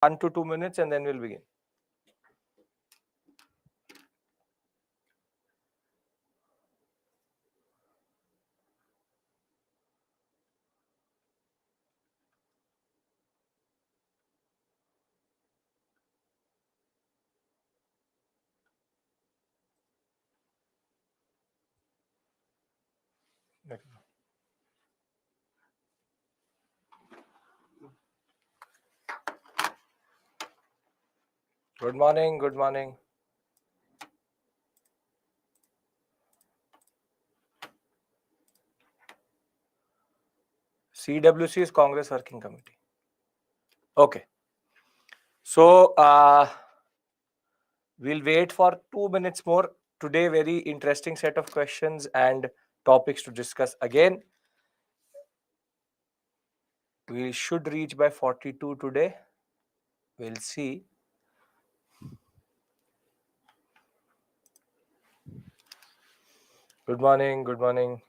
1 to 2 minutes and then we'll begin. Good morning, good morning. CWC is Congress Working Committee. Okay. So, we'll wait for 2 minutes more. Today, very interesting set of questions and topics to discuss again. We should reach by 42 today. We'll see. Good morning, good morning.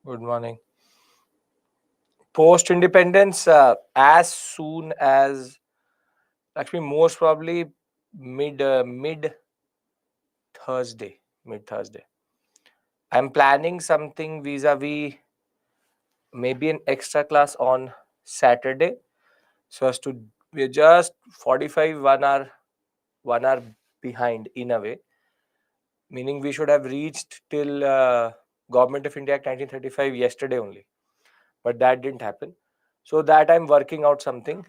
Good morning. Post independence, as soon as actually most probably mid Thursday. I'm planning something vis-a-vis maybe an extra class on Saturday, so as to we're just 45 1 hour behind in a way, meaning we should have reached till Government of India Act 1935 yesterday only, but that didn't happen. So that I'm working out something.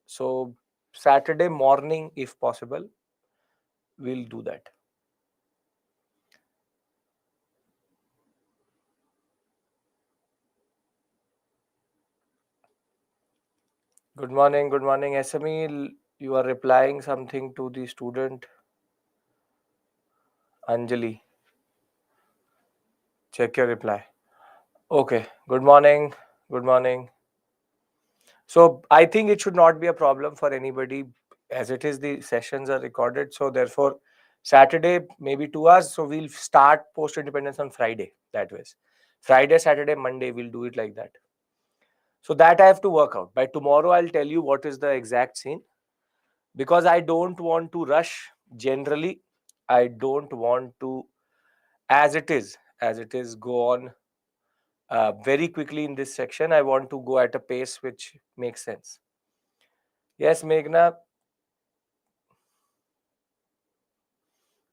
So Saturday morning, if possible, we'll do that. Good morning, SME. You are replying something to the student Anjali. Check your reply. Okay. Good morning. So I think it should not be a problem for anybody, as it is the sessions are recorded. So therefore, Saturday maybe 2 hours. So we'll start post independence on Friday. That way, Friday, Saturday, Monday, we'll do it like that. So that I have to work out. By tomorrow, I'll tell you what is the exact scene, because I don't want to rush. Generally, I don't want to, as it is, go on very quickly in this section. I want to go at a pace which makes sense. Yes, Meghna.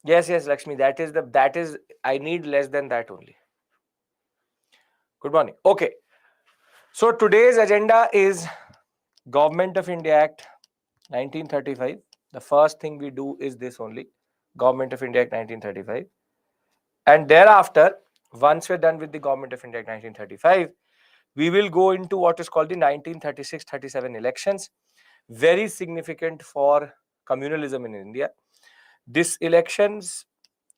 Yes, Lakshmi. That is I need less than that only. Good morning. Okay. So today's agenda is Government of India Act 1935. The first thing we do is this only, Government of India Act 1935. And thereafter, once we're done with the Government of India Act 1935, we will go into what is called the 1936-37 elections. Very significant for communalism in India. This elections,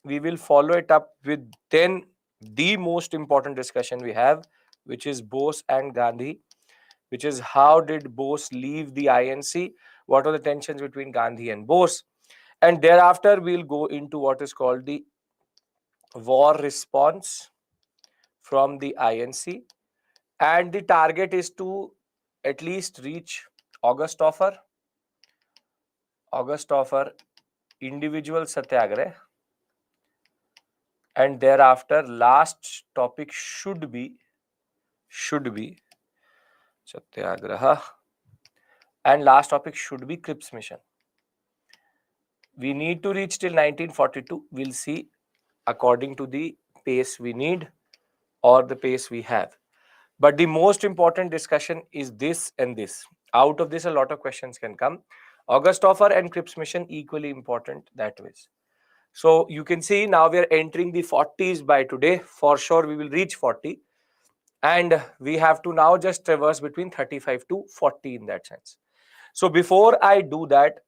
we will follow it up with then the most important discussion we have, which is Bose and Gandhi, which is how did Bose leave the INC, what are the tensions between Gandhi and Bose, and thereafter we'll go into what is called the war response from the INC, and the target is to at least reach August offer, individual satyagrah, and thereafter last topic should be satyagraha, and last topic should be Cripps mission. We need to reach till 1942. We'll see according to the pace we need or the pace we have. But the most important discussion is this and this. Out of this, a lot of questions can come. August offer and Cripps mission equally important that way. So you can see now we are entering the 40s by today. For sure, we will reach 40. And we have to now just traverse between 35 to 40 in that sense. So before I do that,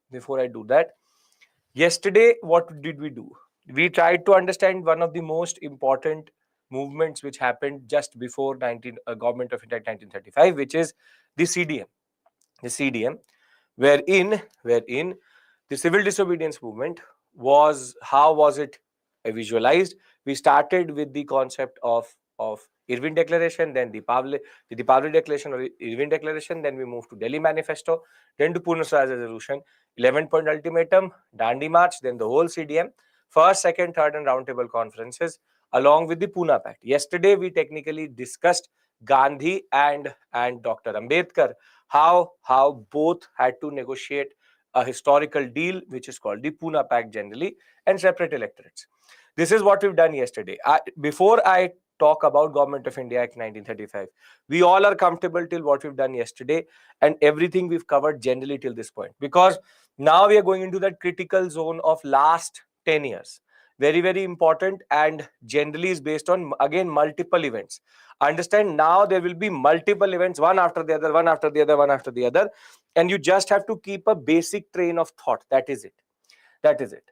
yesterday, what did we do? We tried to understand one of the most important movements which happened just before Government of India 1935, which is the CDM. the CDM, wherein the civil disobedience movement was, how was it visualized? We started with the concept of Irwin Declaration, then the Deepavali Declaration or Irwin Declaration, then we moved to Delhi Manifesto, then to Pune Swaraj Resolution, 11-point ultimatum, Dandi March, then the whole CDM, first, second, third, and roundtable conferences, along with the Pune Pact. Yesterday, we technically discussed Gandhi and Dr. Ambedkar, how both had to negotiate a historical deal, which is called the Pune Pact generally, and separate electorates. This is what we've done yesterday. Before I talk about Government of India Act 1935, we all are comfortable till what we've done yesterday and everything we've covered generally till this point, because now we are going into that critical zone of last 10 years. Very, very important, and generally is based on, again, multiple events. Understand, now there will be multiple events, one after the other, one after the other, one after the other, and you just have to keep a basic train of thought. That is it. That is it.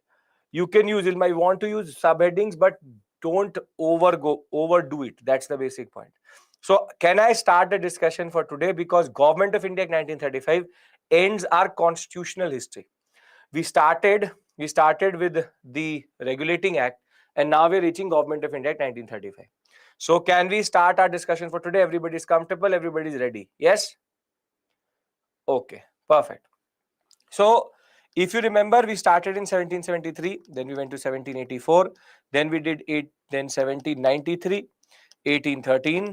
You can use, you might want to use subheadings, but don't overdo it. That's the basic point. So can I start the discussion for today? Because Government of India 1935 ends our constitutional history. We started with the Regulating Act, and now we're reaching Government of India 1935. So can we start our discussion for today? Everybody's comfortable, everybody's ready. Yes? Okay, perfect. So if you remember, we started in 1773, then we went to 1784, then we did it, then 1793, 1813,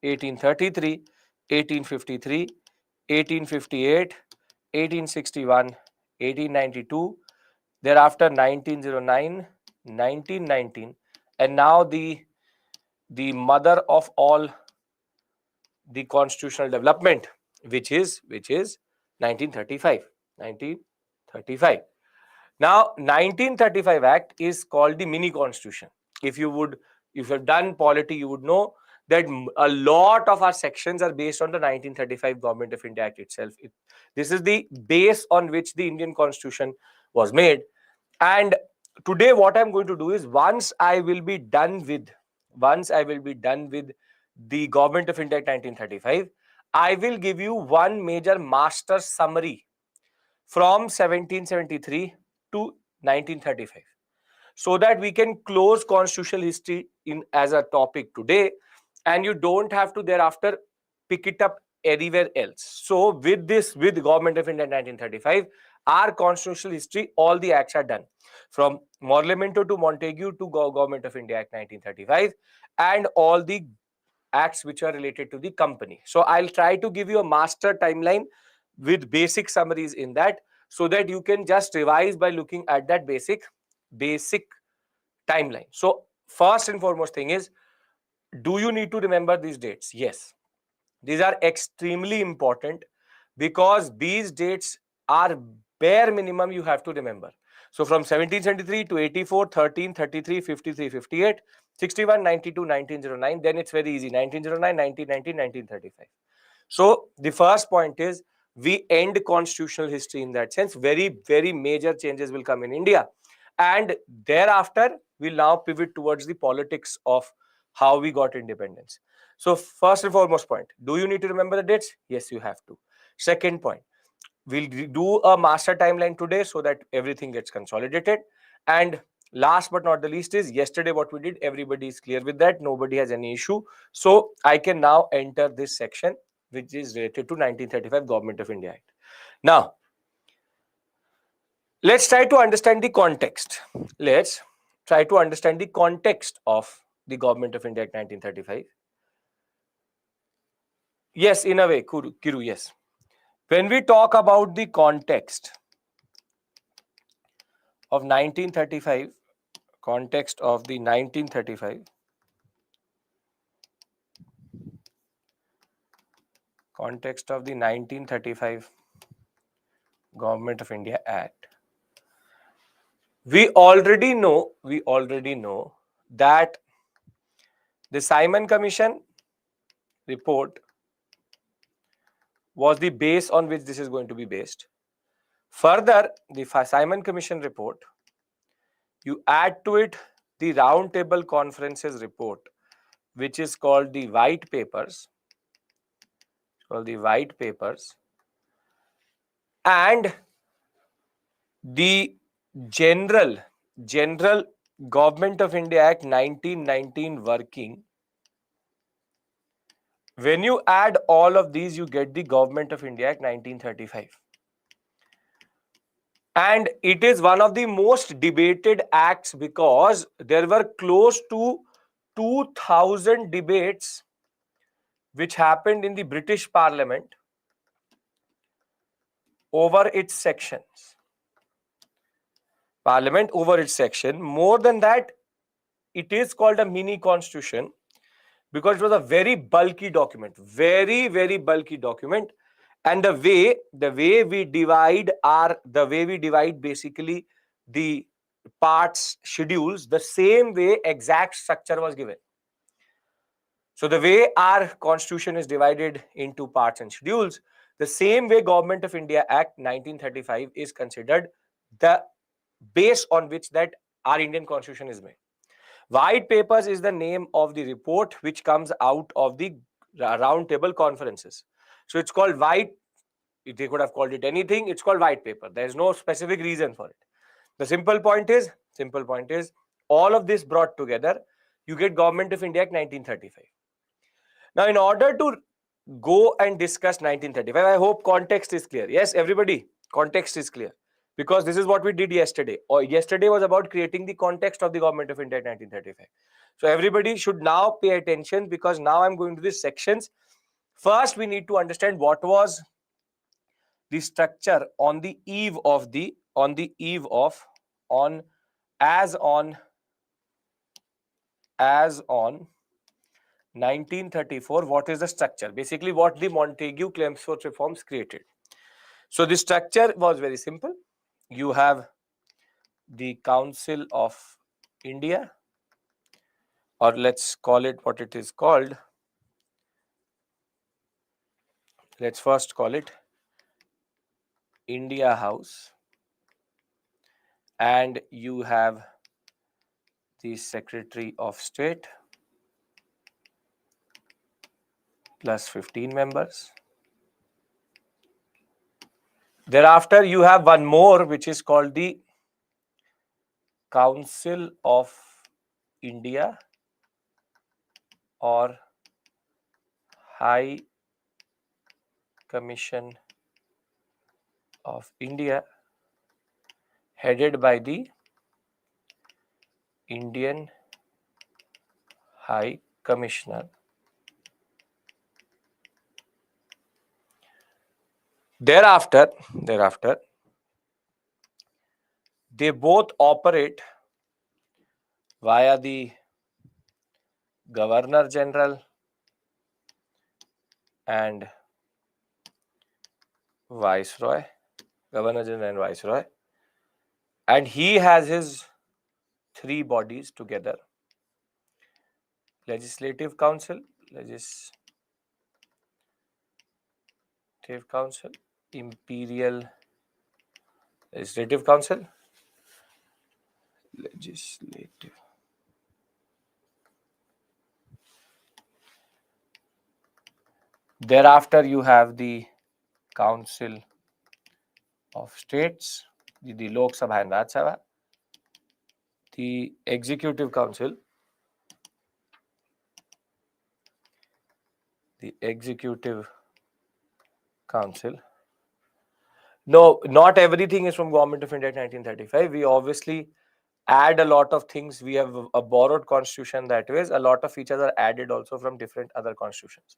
1833, 1853, 1858, 1861, 1892, thereafter 1909, 1919, and now the mother of all the constitutional development, which is 1935. 1935. Now, 1935 Act is called the mini constitution. If you've done polity, you would know that a lot of our sections are based on the 1935 Government of India Act itself. This is the base on which the Indian Constitution was made. And today what I'm going to do is, once I will be done with the Government of India Act 1935, I will give you one major master summary from 1773 to 1935, so that we can close constitutional history in as a topic today, and you don't have to thereafter pick it up anywhere else. So with Government of India 1935, our constitutional history, all the acts are done, from Morlamento to Montague to Government of India Act 1935, and all the acts which are related to the company. So I'll try to give you a master timeline with basic summaries in that, so that you can just revise by looking at that basic timeline. So first and foremost thing is, do you need to remember these dates? Yes, these are extremely important, because these dates are bare minimum you have to remember. So from 1773 to 84, 13, 33, 53, 58, 61, 92, 1909, then it's very easy, 1909, 1919, 1935. So the first point is, we end constitutional history in that sense. Very, very major changes will come in India. And thereafter, we'll now pivot towards the politics of how we got independence. So first and foremost point, do you need to remember the dates? Yes, you have to. Second point, we'll do a master timeline today so that everything gets consolidated. And last but not the least is, yesterday what we did, everybody is clear with that. Nobody has any issue. So I can now enter this section, which is related to 1935 Government of India Act. Now, let's try to understand the context. Let's try to understand the context of the Government of India Act 1935. Yes, in a way, Kiru, yes. When we talk about the context of 1935, context of the 1935, context of the 1935 Government of India Act, we already know that the Simon Commission report was the base on which this is going to be based. Further, the Simon Commission report, you add to it the Roundtable Conferences report, which is called the White Papers. and the General Government of India Act 1919 working. When you add all of these, you get the Government of India Act 1935. And it is one of the most debated acts because there were close to 2000 debates which happened in the British Parliament over its sections. More than that, it is called a mini constitution because it was a very bulky document, very bulky document. And the way we divide basically the parts schedules, the same way exact structure was given. So the way our constitution is divided into parts and schedules, the same way Government of India Act 1935 is considered the base on which that our Indian constitution is made. White papers is the name of the report which comes out of the round table conferences. So it's called white. They could have called it anything. It's called white paper. There is no specific reason for it. The simple point is all of this brought together, you get Government of India Act 1935. Now, in order to go and discuss 1935, I hope context is clear. Yes, everybody, context is clear. Because this is what we did yesterday. Or yesterday was about creating the context of the Government of India 1935. So everybody should now pay attention because now I'm going to these sections. First, we need to understand what was the structure on the eve of as on 1934. What is the structure? Basically, what the Montagu-Chelmsford reforms created. So the structure was very simple. You have the Council of India, or let's call it what it is called. Let's first call it India House, and you have the Secretary of State plus 15 members. Thereafter, you have one more which is called the Council of India or High Commission of India, headed by the Indian High Commissioner. Thereafter, they both operate via the Governor General and Viceroy, Governor General and Viceroy, and he has his three bodies together: Legislative Council, Imperial Legislative Council, Legislative. Thereafter, you have the Council of States, the Lok Sabha and Raj Sabha, the Executive Council, No, not everything is from Government of India 1935. We obviously add a lot of things. We have a borrowed constitution that way. A lot of features are added also from different other constitutions.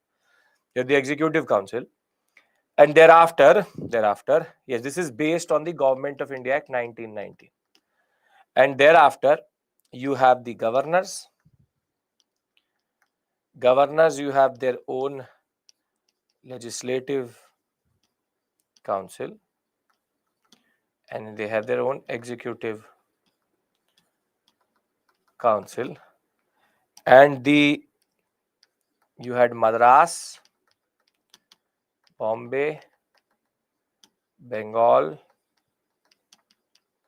You have the Executive Council. And thereafter, yes, this is based on the Government of India Act 1990. And thereafter, you have the governors. Governors, you have their own Legislative Council and they have their own Executive Council. And you had Madras, Bombay, Bengal,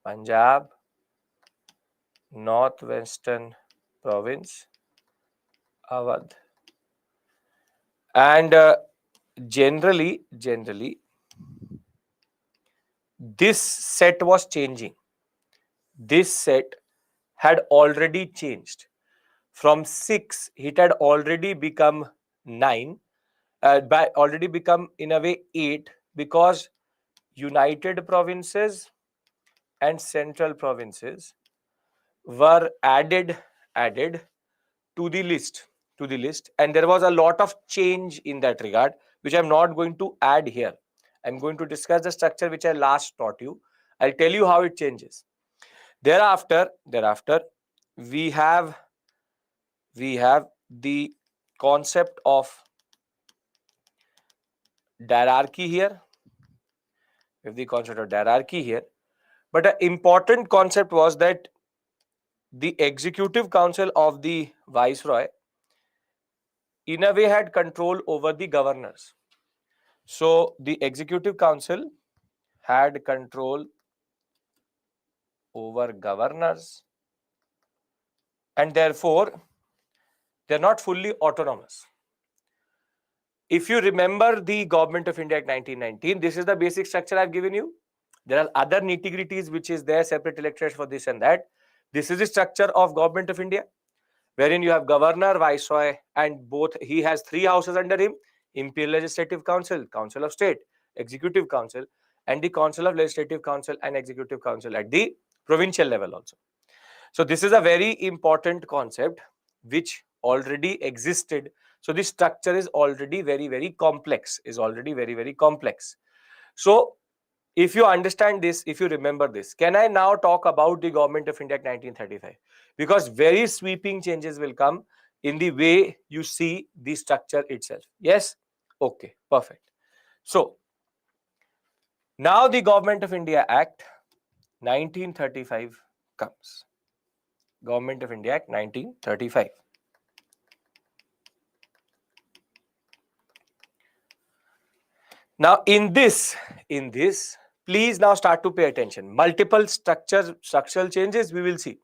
Punjab, Northwestern Province, Awadh, and generally this set was changing. This set had already changed. From 6, it had already become 9, already become in a way 8, because United Provinces and Central Provinces were added to the list, and there was a lot of change in that regard, which I'm not going to add here. I'm going to discuss the structure which I last taught you. I'll tell you how it changes. Thereafter, we have the concept of diarchy here. We have the concept of diarchy here. But an important concept was that the Executive Council of the Viceroy in a way had control over the governors. So the Executive Council had control over governors, and therefore they're not fully autonomous. If you remember the Government of India Act 1919, this is the basic structure I've given you. There are other nitty-gritties which is there, separate electorates for this and that. This is the structure of Government of India, wherein you have governor, viceroy, and both. He has 3 houses under him: Imperial Legislative Council, Council of State, Executive Council, and the Council of Legislative Council and Executive Council at the provincial level also. So this is a very important concept which already existed. So this structure is already very, very complex, So if you understand this, if you remember this, can I now talk about the Government of India Act 1935? Because very sweeping changes will come in the way you see the structure itself. Yes? Okay, perfect. So now the Government of India Act 1935 comes. Government of India Act 1935. Now in this, please now start to pay attention. Multiple structural changes we will see.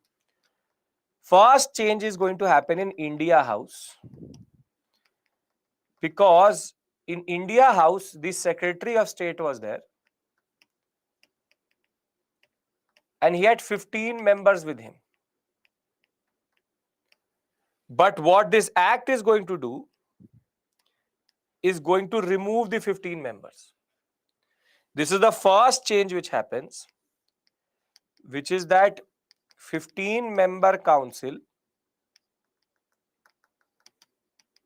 First change is going to happen in India House, because in India House the Secretary of State was there and he had 15 members with him. But what this act is going to do is going to remove the 15 members. This is the first change which happens, which is that 15-member council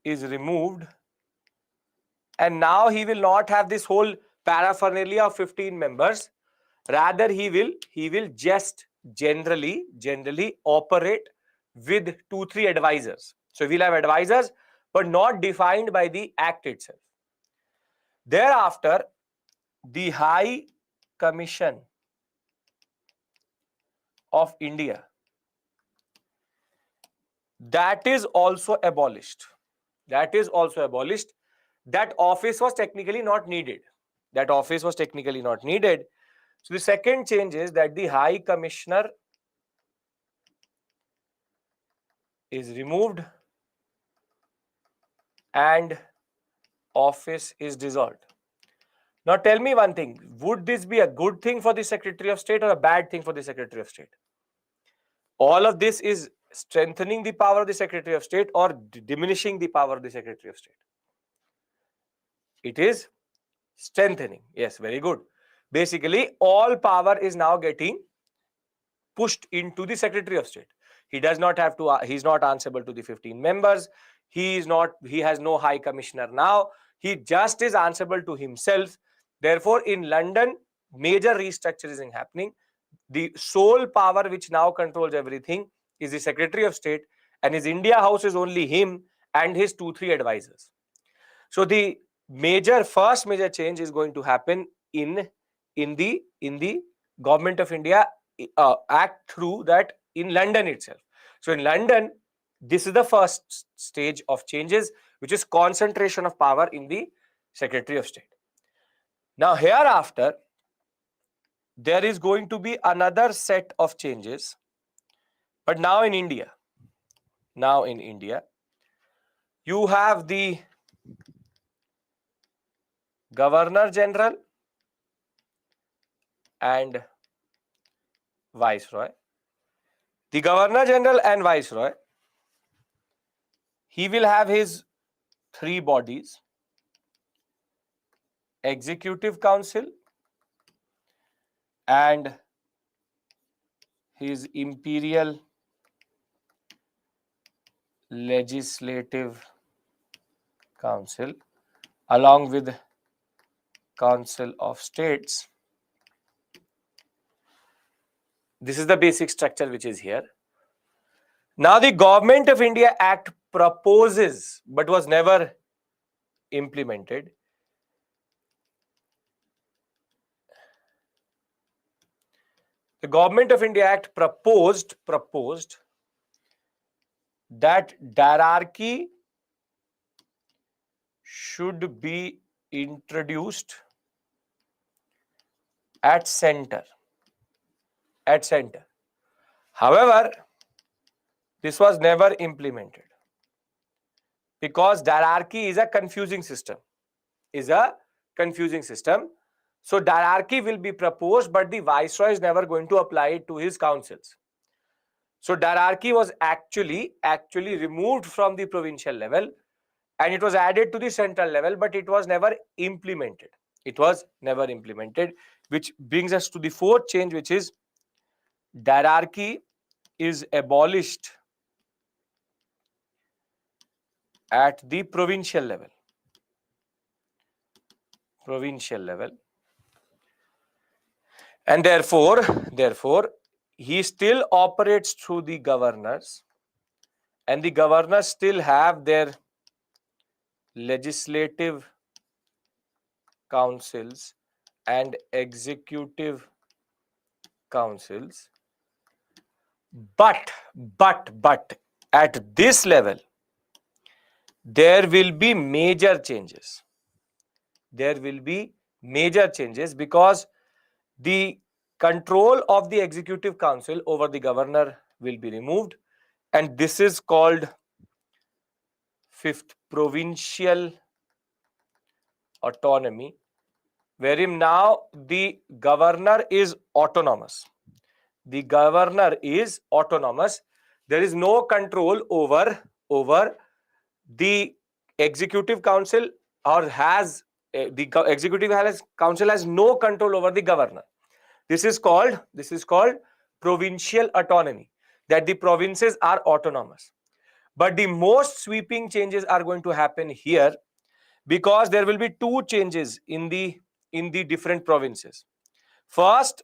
is removed, and now he will not have this whole paraphernalia of 15 members. Rather, he will just generally operate with 2-3 advisors. So we'll have advisors, but not defined by the act itself. Thereafter, the High Commission of India, that is also abolished. That office was technically not needed. So the second change is that the High Commissioner is removed and office is dissolved. Now tell me one thing, would this be a good thing for the Secretary of State or a bad thing for the Secretary of State? All of this is strengthening the power of the Secretary of State or diminishing the power of the Secretary of State? It is strengthening. Yes, very good. Basically, all power is now getting pushed into the Secretary of State. He does not have to, he's not answerable to the 15 members. He has no High Commissioner now. He just is answerable to himself. Therefore, in London, major restructuring is happening. The sole power which now controls everything is the Secretary of State, and his India House is only him and his 2-3 advisors. So the first major change is going to happen in the Government of India Act through that in London itself. So in London, this is the first stage of changes, which is concentration of power in the Secretary of State. Now hereafter, there is going to be another set of changes, but now in India. You have the Governor General and Viceroy. The Governor General and Viceroy, he will have his three bodies: Executive Council and his Imperial Legislative Council, along with Council of States. This is the basic structure which is here. Now the Government of India Act proposes but was never implemented. The Government of India Act proposed that diarchy should be introduced at center. However, this was never implemented because diarchy is a confusing system. So diarchy will be proposed, but the Viceroy is never going to apply it to his councils. So diarchy was actually removed from the provincial level and it was added to the central level, but it was never implemented. Which brings us to the fourth change, which is diarchy is abolished at the provincial level. And therefore, he still operates through the governors, and the governors still have their legislative councils and executive councils. But at this level, there will be major changes. Because the control of the executive council over the governor will be removed, and this is called fifth provincial autonomy, wherein now the governor is autonomous. There is no control over the executive council, or the executive council has no control over the governor. This is called provincial autonomy, that the provinces are autonomous. But the most sweeping changes are going to happen here, because there will be two changes in the different provinces. First,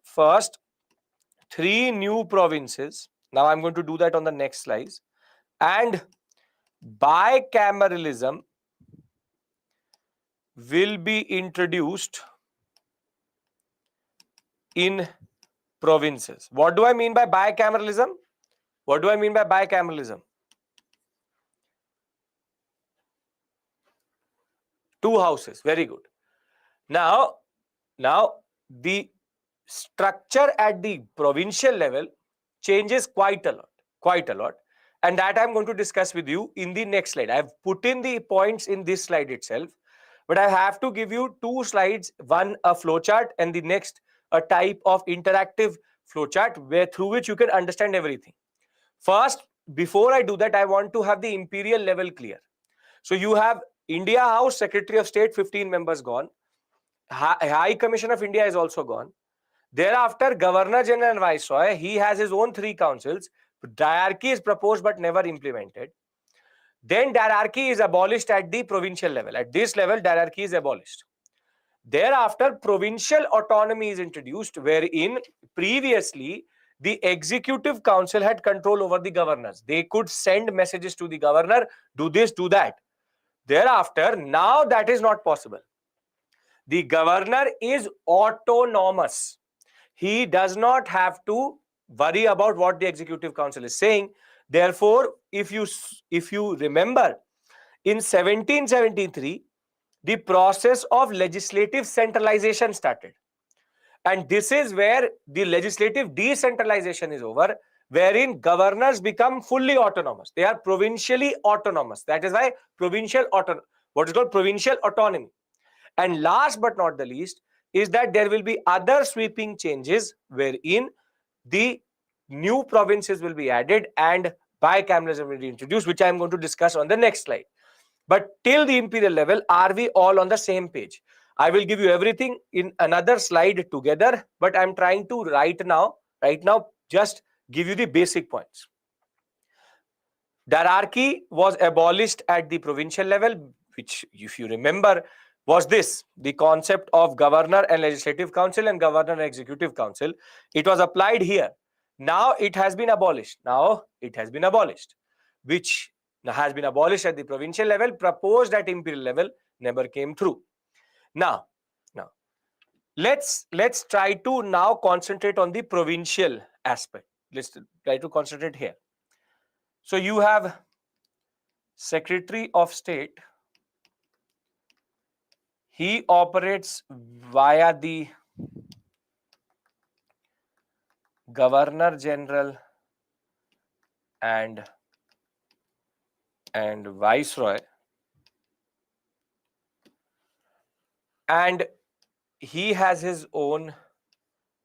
3 new provinces. Now I'm going to do that on the next slides. And bicameralism will be introduced in provinces. What do I mean by bicameralism? Two houses. Very good. Now the structure at the provincial level changes quite a lot, and that I'm going to discuss with you in the next slide. I've put in the points in this slide itself, but I have to give you 2 slides, one a flowchart and the next a type of interactive flowchart through which you can understand everything. First, before I do that, I want to have the imperial level clear. So you have India House, Secretary of State, 15 members gone. High Commission of India is also gone. Thereafter, Governor General and Viceroy, he has his own 3 councils. Diarchy is proposed but never implemented. Then diarchy is abolished at the provincial level. At this level, diarchy is abolished. Thereafter, provincial autonomy is introduced, wherein previously the executive council had control over the governors. They could send messages to the governor, do this, do that. Thereafter, now that is not possible. The governor is autonomous. He does not have to worry about what the executive council is saying. Therefore, if you remember, in 1773, the process of legislative centralization started. And this is where the legislative decentralization is over, wherein governors become fully autonomous. They are provincially autonomous. That is why provincial autonomy. And last but not the least, is that there will be other sweeping changes wherein the new provinces will be added and bicameralism will be introduced, which I am going to discuss on the next slide. But till the imperial level, are we all on the same page? I will give you everything in another slide together, but I'm trying to right now, just give you the basic points. Diarchy was abolished at the provincial level, which, if you remember, was this the concept of governor and legislative council and governor and executive council. It was applied here. Now it has been abolished. Which has been abolished at the provincial level, proposed at imperial level, never came through. Now let's try to now concentrate on the provincial aspect. Let's try to concentrate here. So you have Secretary of State. He operates via the Governor General and Viceroy, and he has his own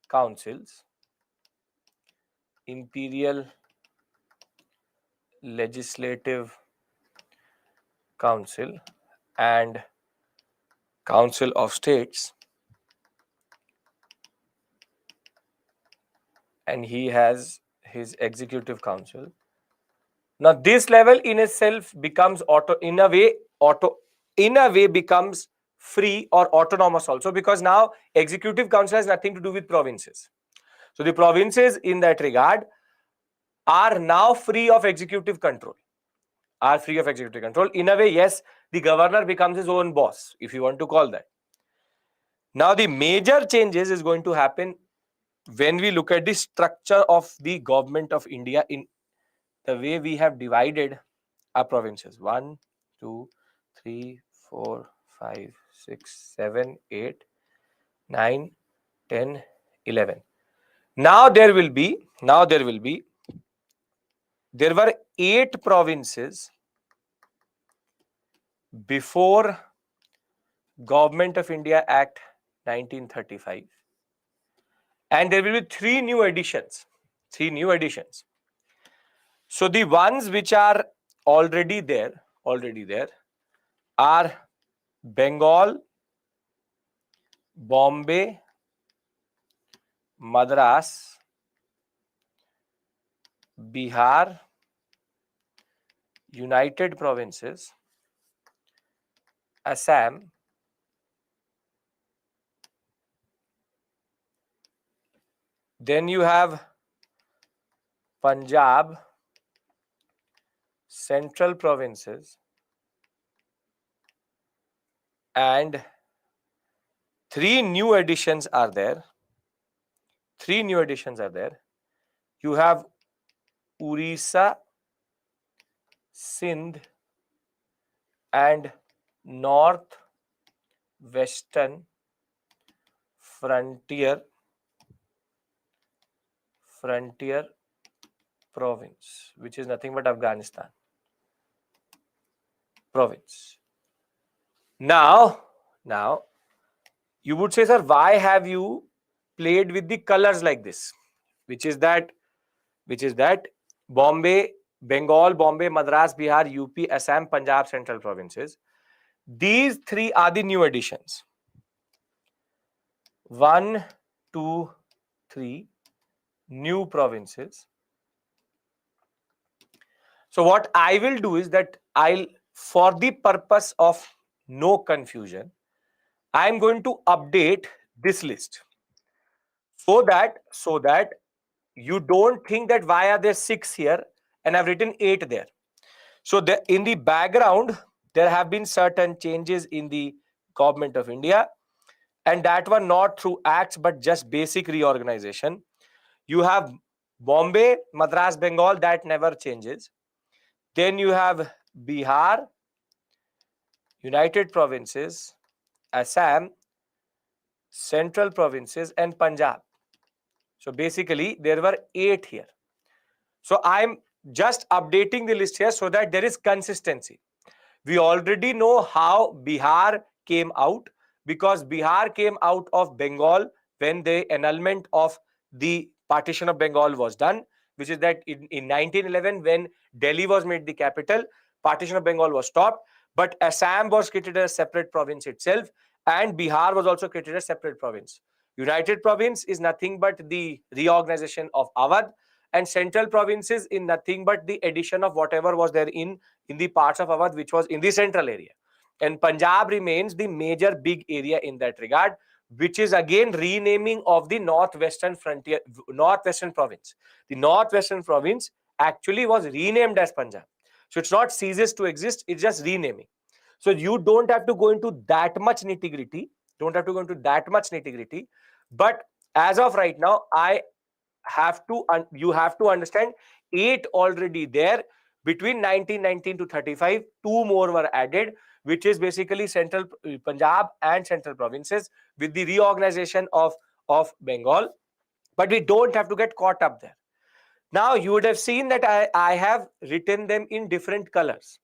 councils: Imperial Legislative Council and Council of States, and he has his executive council. Now this level in itself becomes becomes free or autonomous also, because now executive council has nothing to do with provinces. So the provinces in that regard are now free of executive control. In a way, yes, the governor becomes his own boss, if you want to call that. Now the major changes is going to happen when we look at the structure of the government of India in the way we have divided our provinces. 1, 2, 3, 4, 5, 6, 7, 8, 9, 10, 11. Now there were 8 provinces before Government of India Act 1935, and there will be 3 new additions. So the ones which are already there are Bengal, Bombay, Madras, Bihar, United Provinces, Assam, then you have Punjab, Central Provinces, and 3 new additions are there. You have Orissa, Sindh, and North Western Frontier Province, which is nothing but Afghanistan province. Now you would say, sir, why have you played with the colors like this? Which is that Bombay, Bengal, Bombay, Madras, Bihar, UP, Assam, Punjab, Central Provinces. These 3 are the new additions. 1, 2, 3 new provinces. So what I will do is that for the purpose of no confusion, I am going to update this list so that you don't think that why are there 6 here and I've written 8 there. So in the background, there have been certain changes in the Government of India, and that were not through acts but just basic reorganization. You have Bombay, Madras, Bengal, that never changes. Then you have Bihar, United Provinces, Assam, Central Provinces, and Punjab. So basically there were 8 here. So I'm just updating the list here so that there is consistency. We already know how Bihar came out. because Bihar came out of Bengal when the annulment of the partition of Bengal was done, which is that in 1911, when Delhi was made the capital, partition of Bengal was stopped, but Assam was created as a separate province itself, and Bihar was also created as a separate province. United Province is nothing but the reorganization of Awadh, and central provinces in nothing but the addition of whatever was there in the parts of Awadh which was in the central area. And Punjab remains the major big area in that regard, which is again renaming of the northwestern frontier, northwestern province. The northwestern province actually was renamed as Punjab. So it's not ceases to exist, it's just renaming. So you don't have to go into that much nitty-gritty, but as of right now, you have to understand 8 already there. Between 1919 to 35, 2 more were added, which is basically central Punjab and central provinces with the reorganization of Bengal. But we don't have to get caught up there. Now you would have seen that I have written them in different colors,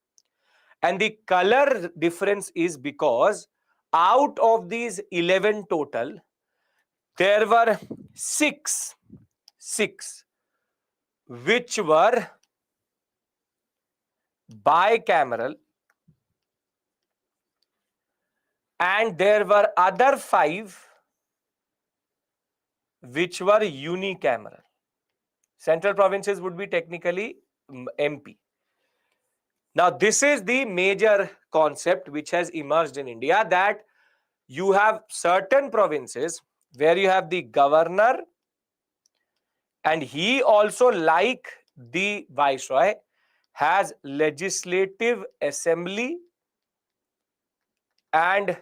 and the color difference is because out of these 11 total, there were six which were bicameral, and there were other 5 which were unicameral. Central provinces would be technically MP. Now this is the major concept which has emerged in India, that you have certain provinces where you have the governor, and he also, like the viceroy, has legislative assembly and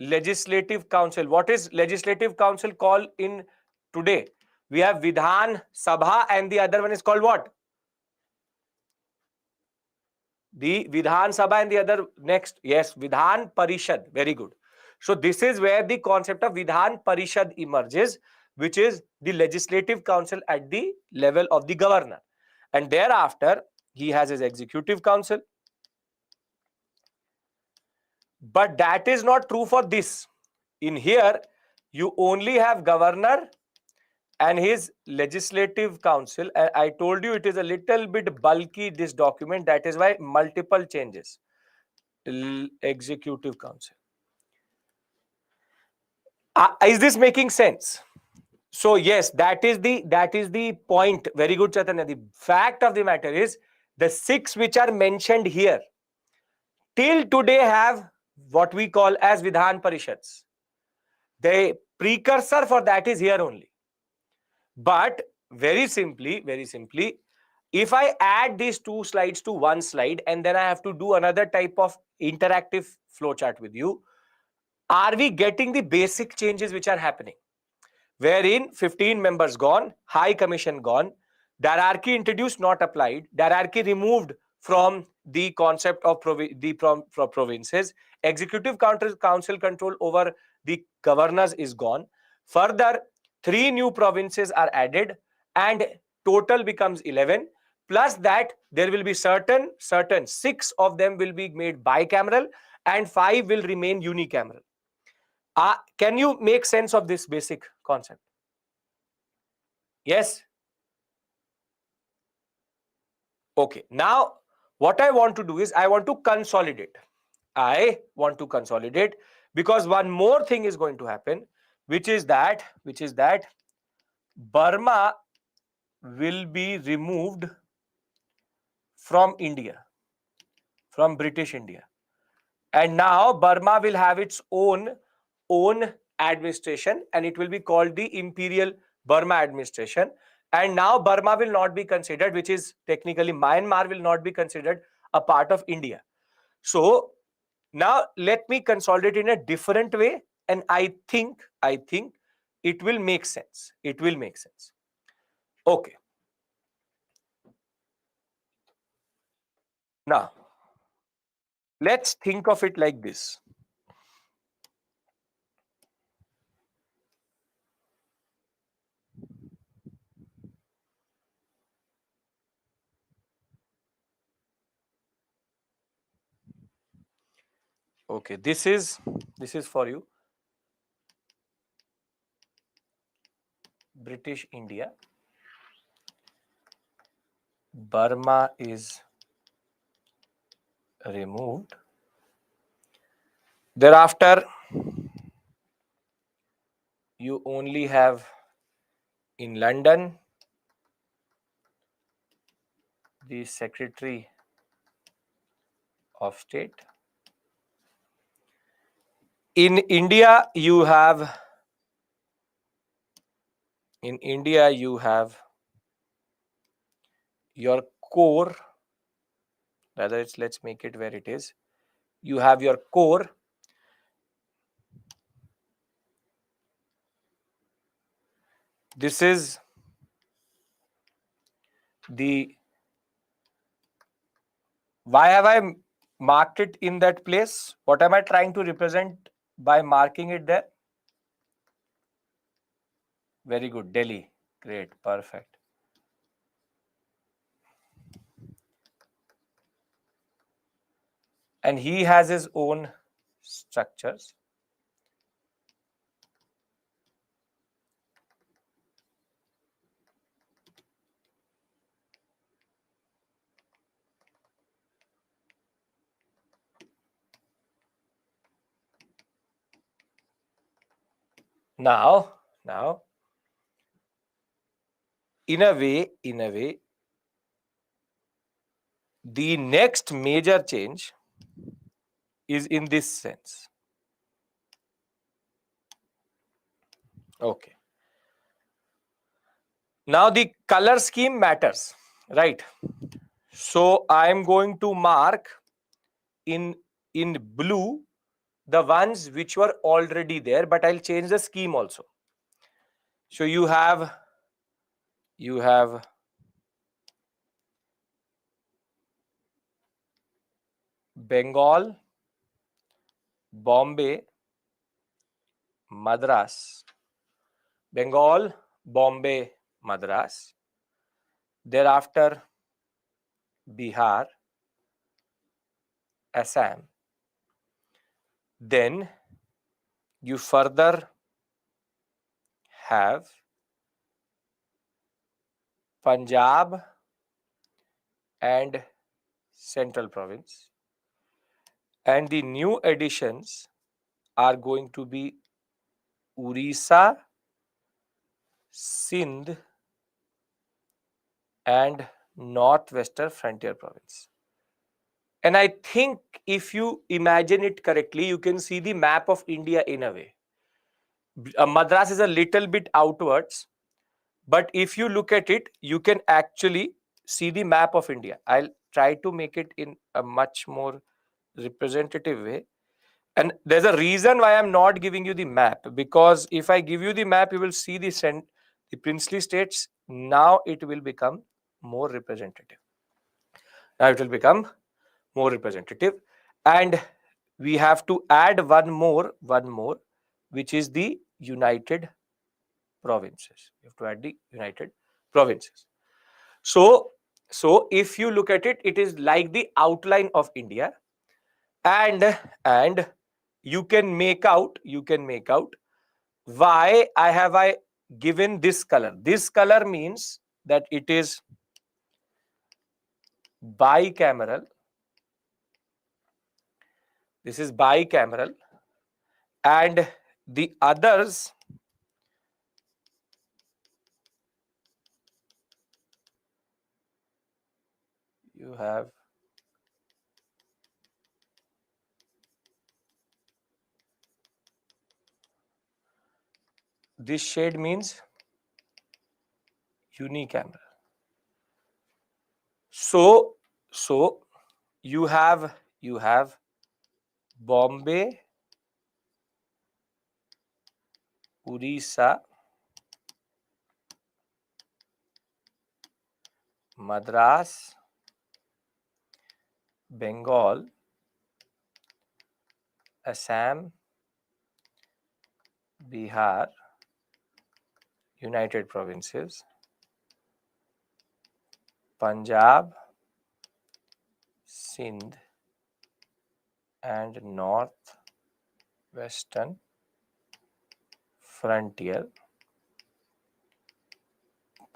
legislative council. What is legislative council called in today? We have Vidhan Sabha, and the other one is called what? The Vidhan Sabha, and the other next, yes, Vidhan Parishad. Very good. So this is where the concept of Vidhan Parishad emerges, which is the legislative council at the level of the governor. And thereafter, he has his executive council. But that is not true for this. In here, you only have governor and his legislative council. I told you it is a little bit bulky, this document. That is why multiple changes. Executive council. Is this making sense? So yes, that is the point. Very good, Chaitanya. The fact of the matter is, the 6 which are mentioned here till today have what we call as Vidhan Parishads. The precursor for that is here only. But very simply, if I add these 2 slides to one slide, and then I have to do another type of interactive flowchart with you, are we getting the basic changes which are happening? Wherein 15 members gone, High Commission gone, diarchy introduced, not applied, diarchy removed from the concept of provinces, executive council control over the governors is gone. Further, 3 new provinces are added, and total becomes 11. Plus that, there will be certain 6 of them will be made bicameral, and 5 will remain unicameral. Can you make sense of this basic concept? Yes? Okay. Now, what I want to do is I want to consolidate. Because one more thing is going to happen, which is that Burma will be removed from India, from British India. And now Burma will have its own administration, and it will be called the Imperial Burma Administration. And now Burma will not be considered, which is technically Myanmar, will not be considered a part of India. So now let me consolidate in a different way, and I think it will make sense. Okay. Now let's think of it like this. Okay, this is for you. British India. Burma is removed. Thereafter, you only have in London the Secretary of State. In India, you have your core. Rather, let's make it where it is. You have your core. This is the. Why have I marked it in that place? What am I trying to represent by marking it there? Very good. Delhi. Great. Perfect. And he has his own structures. Now, in a way, the next major change is in this sense. Okay. Now the color scheme matters, right? So I am going to mark in blue the ones which were already there, but I'll change the scheme also. So you have Bengal, Bombay, Madras. Bengal, Bombay, Madras. Thereafter, Bihar, Assam. Then you further have Punjab and Central Province. And the new additions are going to be Orissa, Sindh, and Northwestern Frontier Province. And I think if you imagine it correctly, you can see the map of India in a way. Madras is a little bit outwards, but if you look at it, you can actually see the map of India. I'll try to make it in a much more representative way. And there's a reason why I'm not giving you the map, because if I give you the map, you will see the princely states. Now it will become more representative. And we have to add one more, which is the United Provinces. You have to add the United Provinces. So if you look at it, it is like the outline of India, and you can make out why I given this color. This color means that it is bicameral. This is bicameral, and the others you have this shade means unicameral. So you have Bombay, Orissa, Madras, Bengal, Assam, Bihar, United Provinces, Punjab, Sindh, and Northwestern Frontier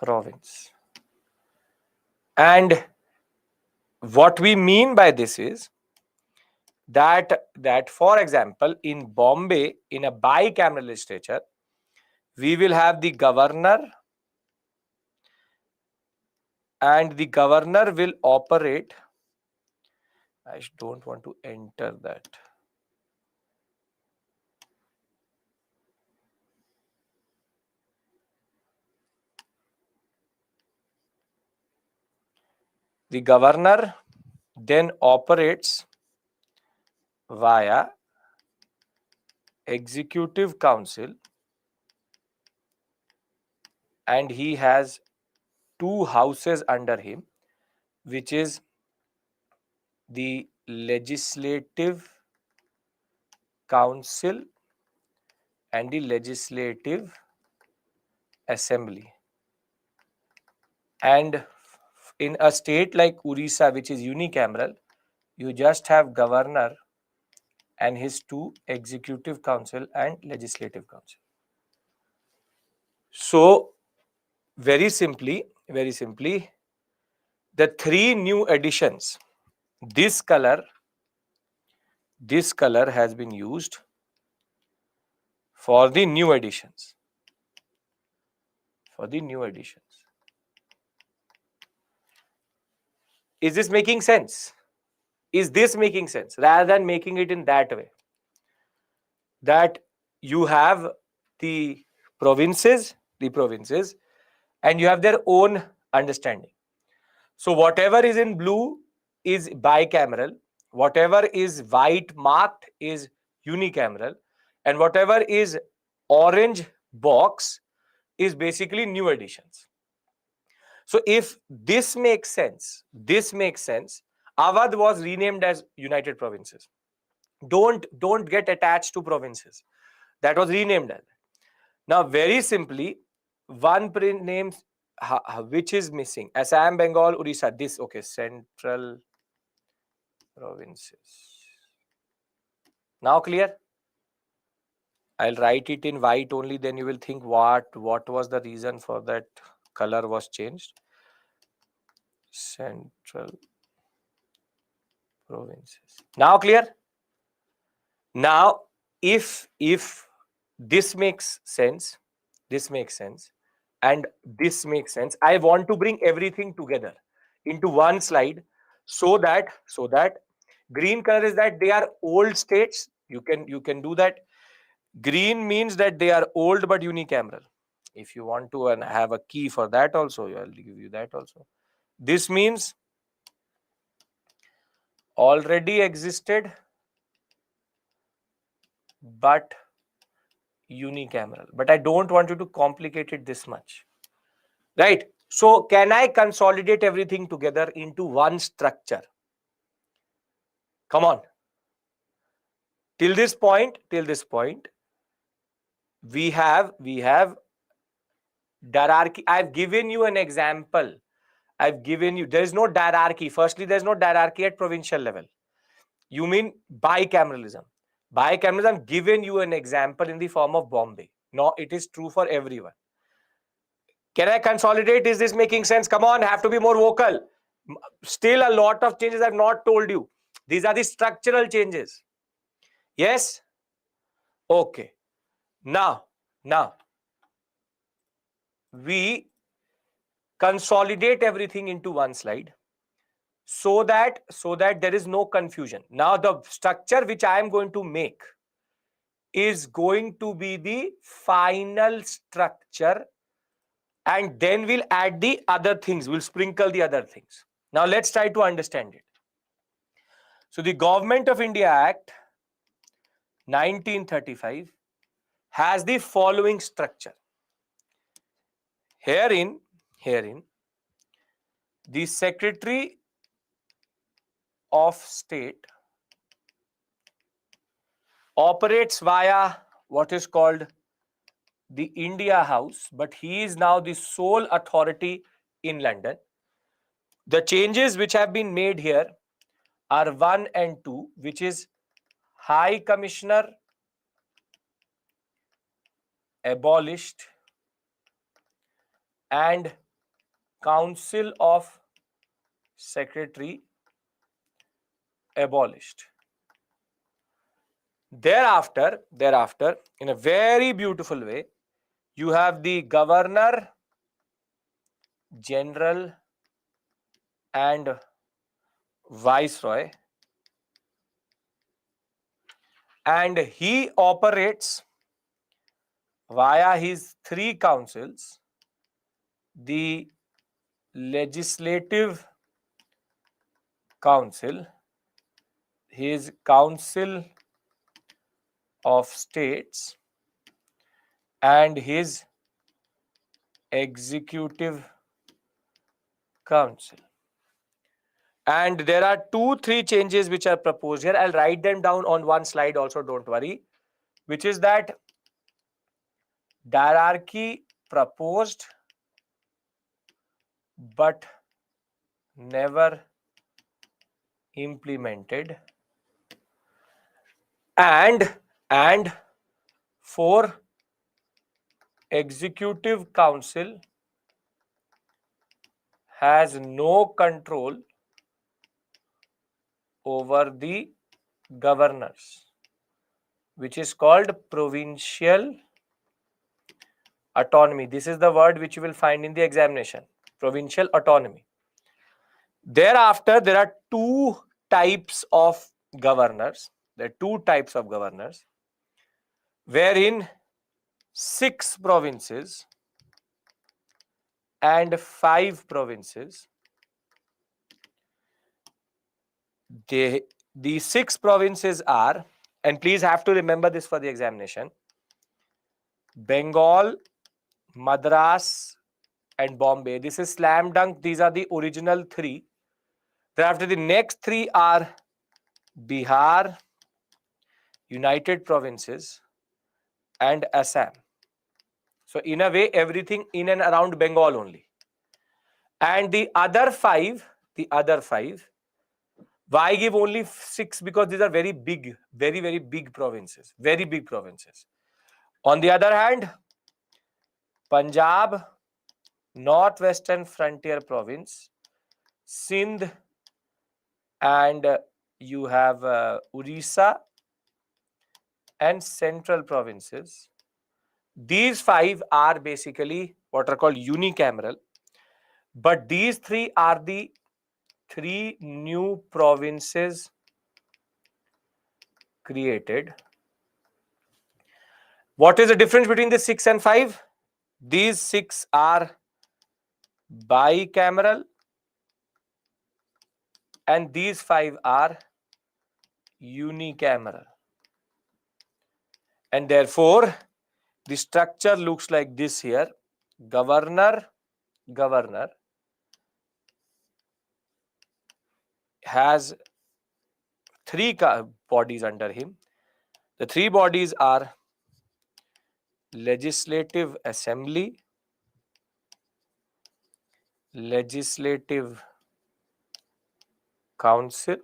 province. And what we mean by this is that for example, in Bombay, in a bicameral legislature, we will have the governor, and the governor will operate. I don't want to enter that. The governor then operates via executive council, and he has two houses under him, which is the legislative council and the legislative assembly. And in a state like Orissa, which is unicameral, you just have governor and his two executive council and legislative council. So very simply, the three new additions, this color has been used for the new additions. Is this making sense? Rather than making it in that way, that you have the provinces, and you have their own understanding. So whatever is in blue is bicameral, whatever is white marked is unicameral, and whatever is orange box is basically new additions. So if this makes sense, Awadh was renamed as United Provinces. Don't get attached to provinces. That was renamed as. Now, very simply, one print names which is missing: Assam, Bengal, Orissa. This, okay, central provinces. Now clear? I'll write it in white only, then you will think what was the reason for that color was changed. Central provinces. Now clear? Now, if this makes sense, and this makes sense, I want to bring everything together into one slide, so that green color is that they are old states. You can do that. Green means that they are old but unicameral. If you want to and have a key for that also, I'll give you that also. This means already existed but unicameral. But I don't want you to complicate it this much, right? So can I consolidate everything together into one structure? Come on. Till this point, we have hierarchy. I've given you an example. There is no hierarchy. Firstly, there's no hierarchy at provincial level. You mean bicameralism. Bicameralism, given you an example in the form of Bombay. No, it is true for everyone. Can I consolidate? Is this making sense? Come on, have to be more vocal. Still a lot of changes I've not told you. These are the structural changes. Yes? Okay. Now, we consolidate everything into one slide so that there is no confusion. Now, the structure which I am going to make is going to be the final structure, and then we'll add the other things. We'll sprinkle the other things. Now, let's try to understand it. So, the Government of India Act 1935 has the following structure. Herein, the Secretary of State operates via what is called the India House, but he is now the sole authority in London. The changes which have been made here are 1 and 2, which is High Commissioner abolished and Council of Secretary abolished. Thereafter, in a very beautiful way, you have the Governor General and Viceroy, and he operates via his three councils: the Legislative Council, his Council of States, and his Executive Council. And there are 2-3 changes which are proposed here. I'll write them down on one slide also, don't worry, which is that diarchy proposed but never implemented, and 4, Executive Council has no control over the governors, which is called provincial autonomy. This is the word which you will find in the examination, provincial autonomy. Thereafter, there are 2 types of governors. There are 2 types of governors, wherein 6 provinces and 5 provinces. The 6 provinces are, and please have to remember this for the examination, Bengal, Madras, and Bombay. This is slam dunk. These are the original 3. Thereafter, the next 3 are Bihar, United Provinces, and Assam. So in a way, everything in and around Bengal only. And the other 5, why give only 6? Because these are very big, very, very big provinces, very big provinces. On the other hand, Punjab, Northwestern Frontier Province, Sindh, and you have Orissa and Central Provinces. These 5 are basically what are called unicameral, but these 3 are the 3 new provinces created. What is the difference between the 6 and 5? These 6 are bicameral and these 5 are unicameral. And therefore, the structure looks like this here. Governor has 3 bodies under him. The 3 bodies are Legislative Assembly, Legislative Council,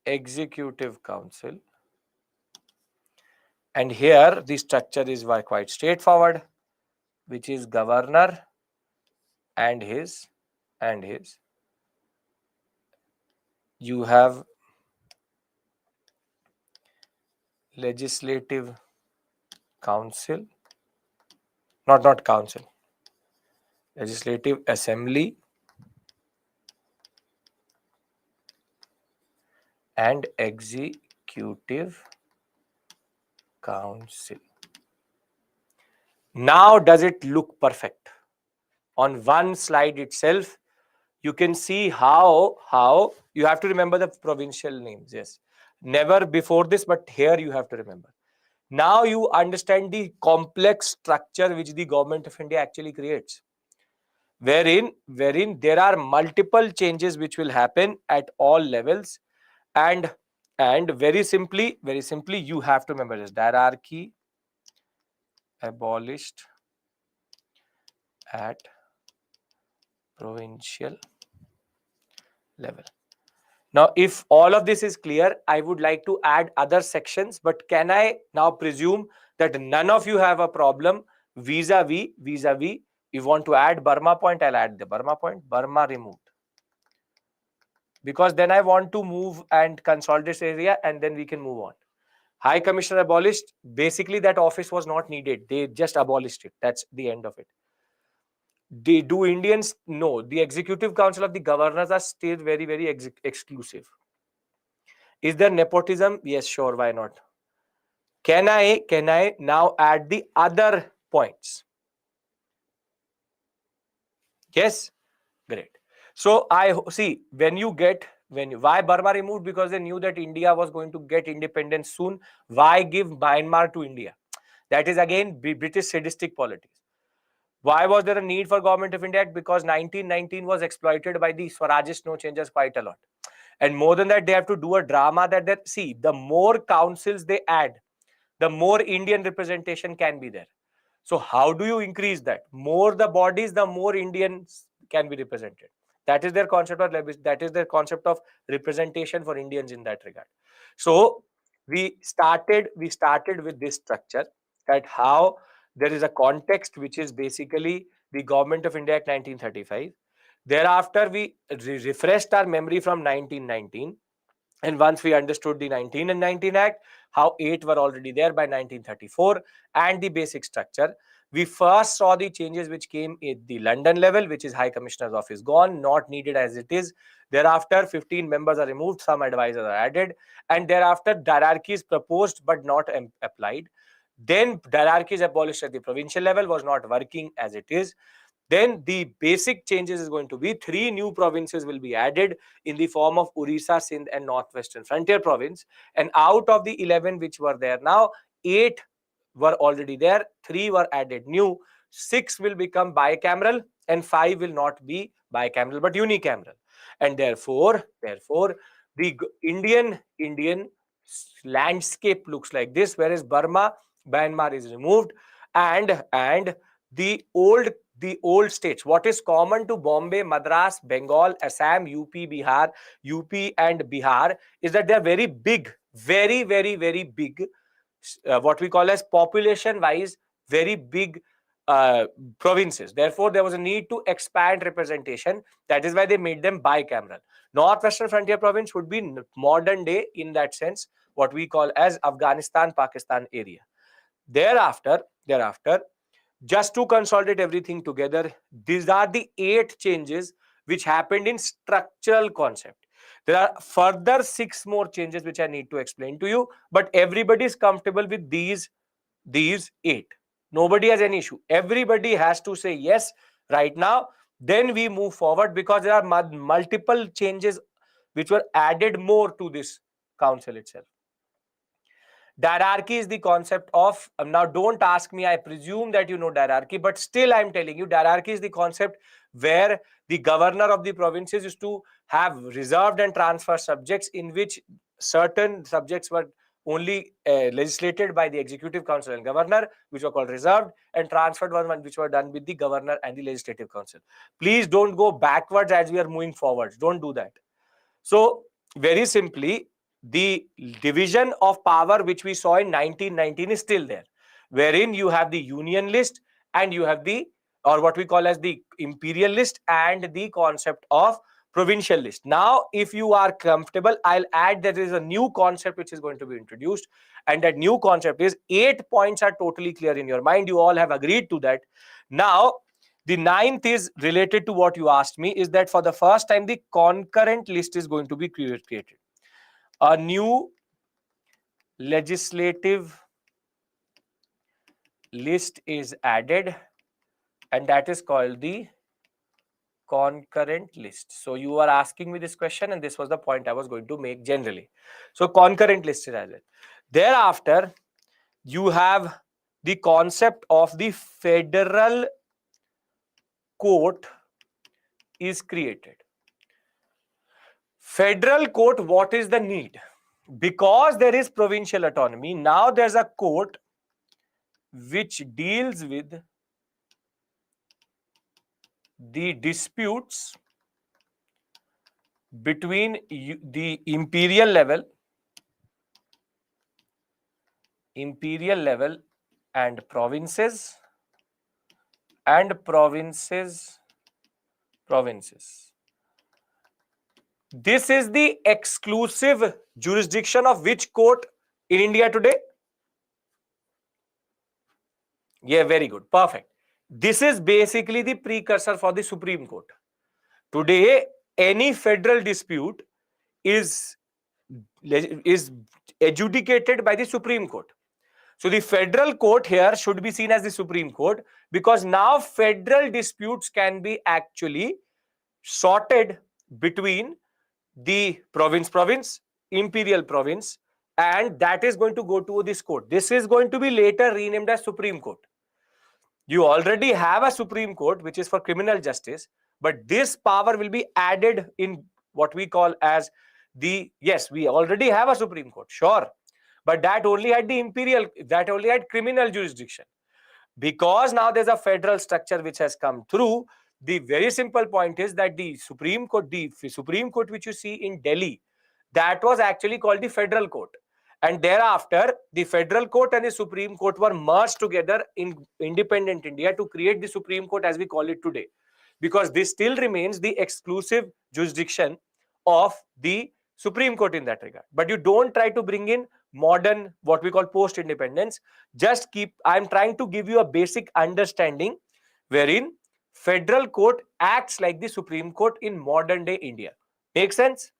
Executive Council. And here the structure is quite straightforward, which is governor and his. You have Legislative Council, not council, Legislative Assembly and Executive Council. Now does it look perfect? On one slide itself, you can see how you have to remember the provincial names. Yes, never before this, but here you have to remember. Now you understand the complex structure which the Government of India actually creates, wherein there are multiple changes which will happen at all levels, and very simply you have to remember this: diarchy abolished at provincial level. Now, if all of this is clear, I would like to add other sections, but can I now presume that none of you have a problem vis-a-vis You want to add Burma point, I'll add the Burma point. Burma removed. Because then I want to move and consolidate this area, and then we can move on. High Commissioner abolished. Basically, that office was not needed. They just abolished it. That's the end of it. Do Indians? No. The Executive Council of the Governors are still very, very exclusive. Is there nepotism? Yes, sure. Why not? Can I now add the other points? Yes. Great. So I see why Burma removed, because they knew that India was going to get independence soon. Why give Myanmar to India? That is again British sadistic politics. Why was there a need for Government of India Act? Because 1919 was exploited by the Swarajist no changers quite a lot. And more than that, they have to do a drama that see, the more councils they add, the more Indian representation can be there. So how do you increase that? More the bodies, the more Indians can be represented. That is their concept of representation for Indians in that regard. So we started with this structure, that how there is a context which is basically the Government of India Act 1935. Thereafter, we refreshed our memory from 1919. And once we understood the 19 and 19 Act, how 8 were already there by 1934, and the basic structure, we first saw the changes which came at the London level, which is High Commissioner's office gone, not needed as it is. Thereafter, 15 members are removed, some advisors are added, and thereafter hierarchy is proposed but not applied. Then hierarchy is abolished at the provincial level, was not working as it is. Then the basic changes is going to be 3 new provinces will be added in the form of Orissa, Sindh and Northwestern Frontier Province. And out of the 11 which were there now, 8 were already there, 3 were added new, 6 will become bicameral and 5 will not be bicameral but unicameral. And therefore the Indian landscape looks like this, whereas Myanmar is removed, and the old states, what is common to Bombay, Madras, Bengal, Assam, UP and Bihar is that they are very big, very, very, very big, what we call as population wise, very big provinces. Therefore, there was a need to expand representation. That is why they made them bicameral. Northwestern Frontier Province would be modern day, in that sense, what we call as Afghanistan, Pakistan area. Thereafter, just to consolidate everything together, these are the 8 changes which happened in structural concept. There are further 6 more changes which I need to explain to you, but everybody is comfortable with these 8. Nobody has any issue. Everybody has to say yes right now. Then we move forward, because there are multiple changes which were added more to this council itself. Diarchy is the concept of, now don't ask me, I presume that you know diarchy, but still I'm telling you, diarchy is the concept where the governor of the provinces used to have reserved and transfer subjects, in which certain subjects were only legislated by the Executive Council and Governor, which were called reserved, and transferred one which were done with the Governor and the Legislative Council. Please don't go backwards as we are moving forwards. Don't do that. So very simply, the division of power which we saw in 1919 is still there, wherein you have the union list and you have the, or what we call as the imperial list, and the concept of provincial list. Now, if you are comfortable, I'll add that there is a new concept which is going to be introduced, and that new concept is 8 points are totally clear in your mind. You all have agreed to that. Now, the 9th is related to what you asked me, is that for the first time, the concurrent list is going to be created. A new legislative list is added, and that is called the concurrent list. So you are asking me this question, and this was the point I was going to make generally. So concurrent list is added. Thereafter, you have the concept of the federal court is created. Federal court, what is the need? Because there is provincial autonomy, now there's a court which deals with the disputes between the imperial level and provinces, and provinces. This is the exclusive jurisdiction of which court in India today? Yeah, very good. Perfect. This is basically the precursor for the Supreme Court. Today, any federal dispute is adjudicated by the Supreme Court. So the federal court here should be seen as the Supreme Court, because now federal disputes can be actually sorted between the province, imperial province, and that is going to go to this court. This is going to be later renamed as Supreme Court. You already have a Supreme Court which is for criminal justice, but this power will be added in what we call as the, yes, we already have a Supreme Court, sure, but that only had the imperial, that only had criminal jurisdiction. Because now there's a federal structure which has come through, the very simple point is that the Supreme Court which you see in Delhi, that was actually called the Federal Court. And thereafter, the Federal Court and the Supreme Court were merged together in independent India to create the Supreme Court as we call it today. Because this still remains the exclusive jurisdiction of the Supreme Court in that regard. But you don't try to bring in modern, what we call post-independence. Just keep, I'm trying to give you a basic understanding wherein Federal Court acts like the Supreme Court in modern day India. Make sense?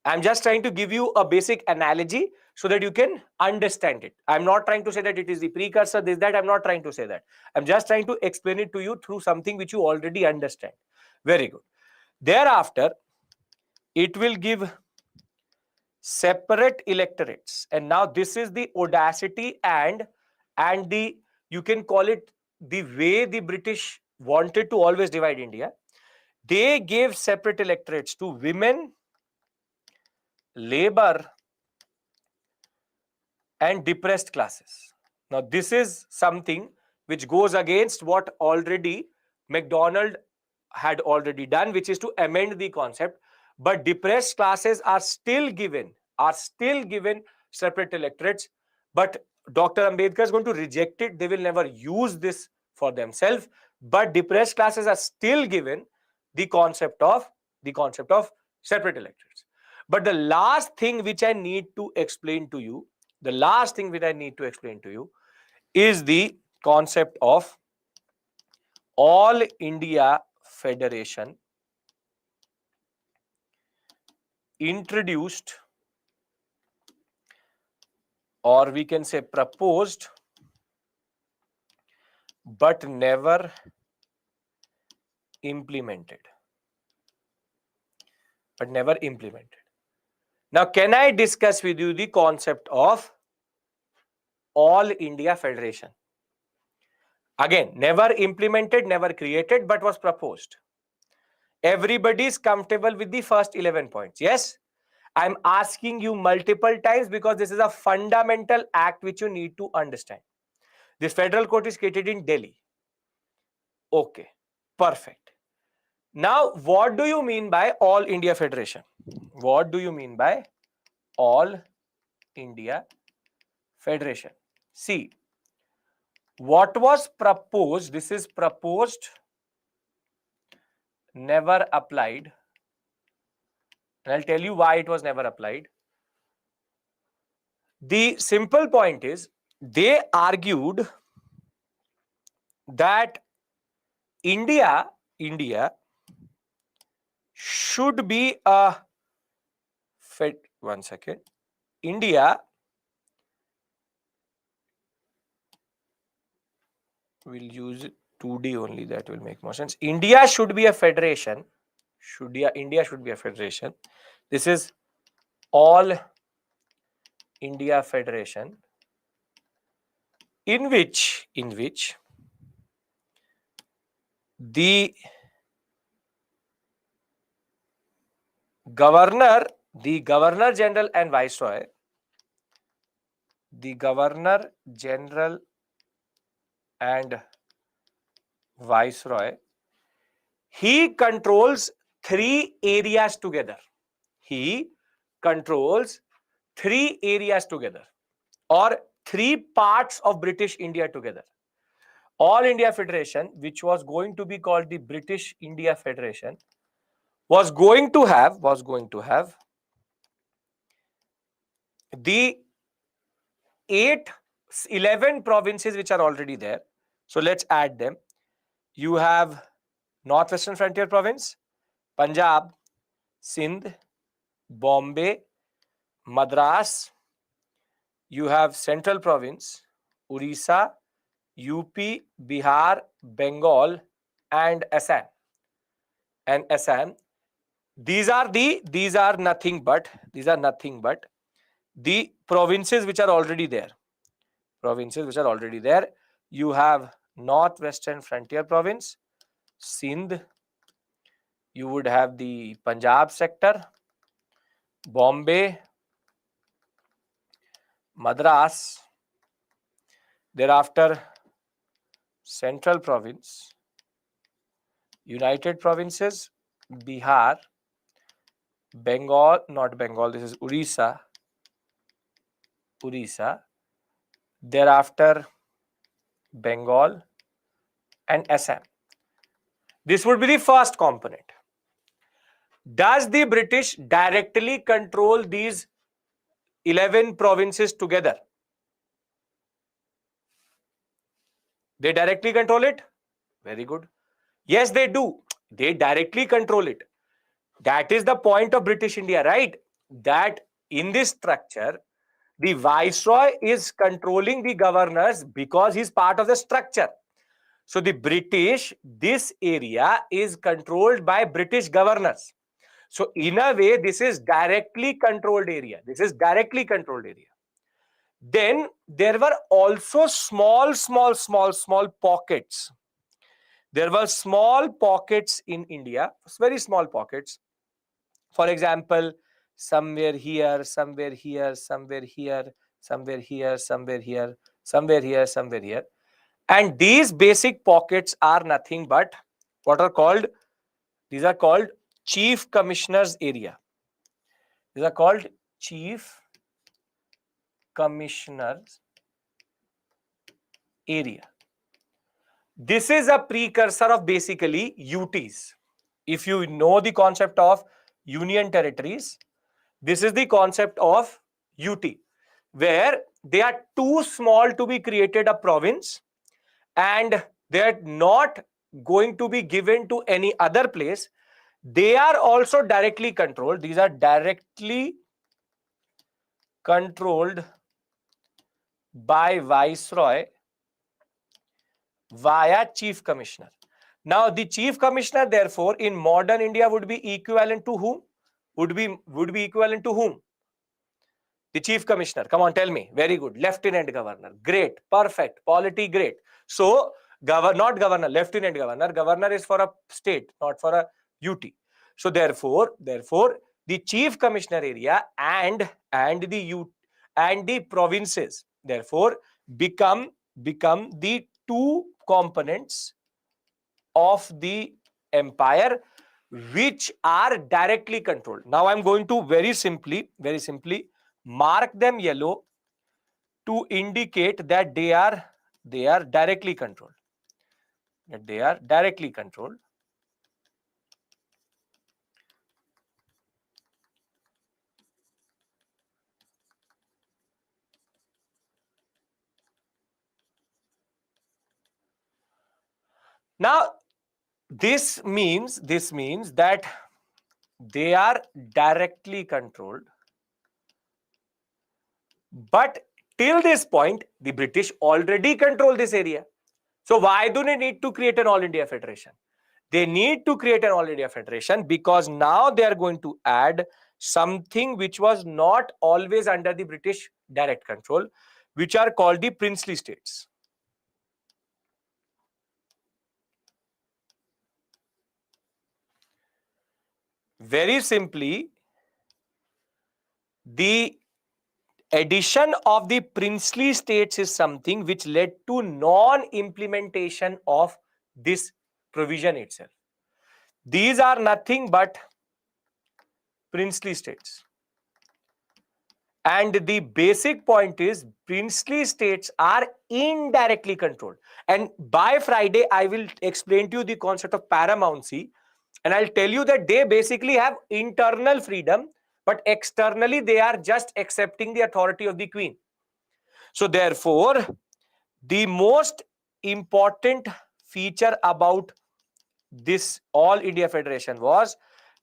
I'm just trying to give you a basic analogy so that you can understand it. I'm not trying to say that it is the precursor, this, that. I'm not trying to say that. I'm just trying to explain it to you through something which you already understand. Very good. Thereafter, it will give separate electorates. And now this is the audacity and the, you can call it the way the British wanted to always divide India. They gave separate electorates to women, labor, and depressed classes. Now, this is something which goes against what already MacDonald had already done, which is to amend the concept. But depressed classes are still given separate electorates. But Dr. Ambedkar is going to reject it. They will never use this for themselves. But depressed classes are still given the concept of separate electorates. But the last thing which I need to explain to you, is the concept of All India Federation, introduced, or we can say proposed, but never implemented. Now, can I discuss with you the concept of All India Federation? Again, never implemented, never created, but was proposed. Everybody is comfortable with the first 11 points. Yes, I'm asking you multiple times because this is a fundamental act which you need to understand. This federal court is created in Delhi. Okay, perfect. Now, what do you mean by All India Federation? What do you mean by All India Federation? See, what was proposed, this is proposed, never applied. And I'll tell you why it was never applied. The simple point is, they argued that India should be a India will use 2D only, that will make more sense. India should be a federation. India should be a federation. This is All India Federation, in which the Governor General and Viceroy, he controls 3 areas together. Or 3 parts of British India together. All India Federation, which was going to be called the British India Federation, was going to have the 11 provinces which are already there. So let's add them. You have Northwestern Frontier Province, Punjab, Sindh, Bombay, Madras. You have Central Province, Orissa, UP, Bihar, Bengal, and Assam. These are nothing but the provinces which are already there. You have Northwestern Frontier Province, Sindh. You would have the Punjab sector, Bombay, Madras. Thereafter, Central Province, United Provinces, Bihar, Bengal, not Bengal, this is Orissa. Thereafter, Bengal and Assam. This would be the first component. Does the British directly control these 11 provinces together? They directly control it? Very good. Yes, they do. They directly control it. That is the point of British India, right? That in this structure, the Viceroy is controlling the governors because he's part of the structure. So the British, this area is controlled by British governors. So in a way, this is directly controlled area. Then there were also small pockets. There were small pockets in India, very small pockets. For example, somewhere here, somewhere here, somewhere here, somewhere here, somewhere here, somewhere here, somewhere here. And these basic pockets are nothing but what are called, these are called Chief Commissioner's area. These are called Chief Commissioner's area. This is a precursor of basically UTs. If you know the concept of union territories, this is the concept of UT, where they are too small to be created a province and they are not going to be given to any other place. They are also directly controlled. These are directly controlled by Viceroy via Chief Commissioner. Now, the Chief Commissioner, therefore, in modern India would be equivalent to whom? Would be equivalent to whom? The Chief Commissioner. Come on, tell me. Very good. Lieutenant Governor. Great. Perfect. Polity. Great. So, not governor, Lieutenant Governor. Governor is for a state, not for a UT. So, therefore, the Chief Commissioner area and the provinces, therefore, become the two components of the empire which are directly controlled. Now I'm going to very simply mark them yellow to indicate that they are directly controlled. Now this means that they are directly controlled, but till this point the British already control this area. So why do they need to create an All India Federation? They need to create an All India Federation because now they are going to add something which was not always under the British direct control, which are called the princely states. Very simply, the addition of the princely states is something which led to non-implementation of this provision itself. These are nothing but princely states. And the basic point is princely states are indirectly controlled. And by Friday, I will explain to you the concept of paramountcy. And I'll tell you that they basically have internal freedom, but externally they are just accepting the authority of the queen. So therefore, the most important feature about this All India Federation was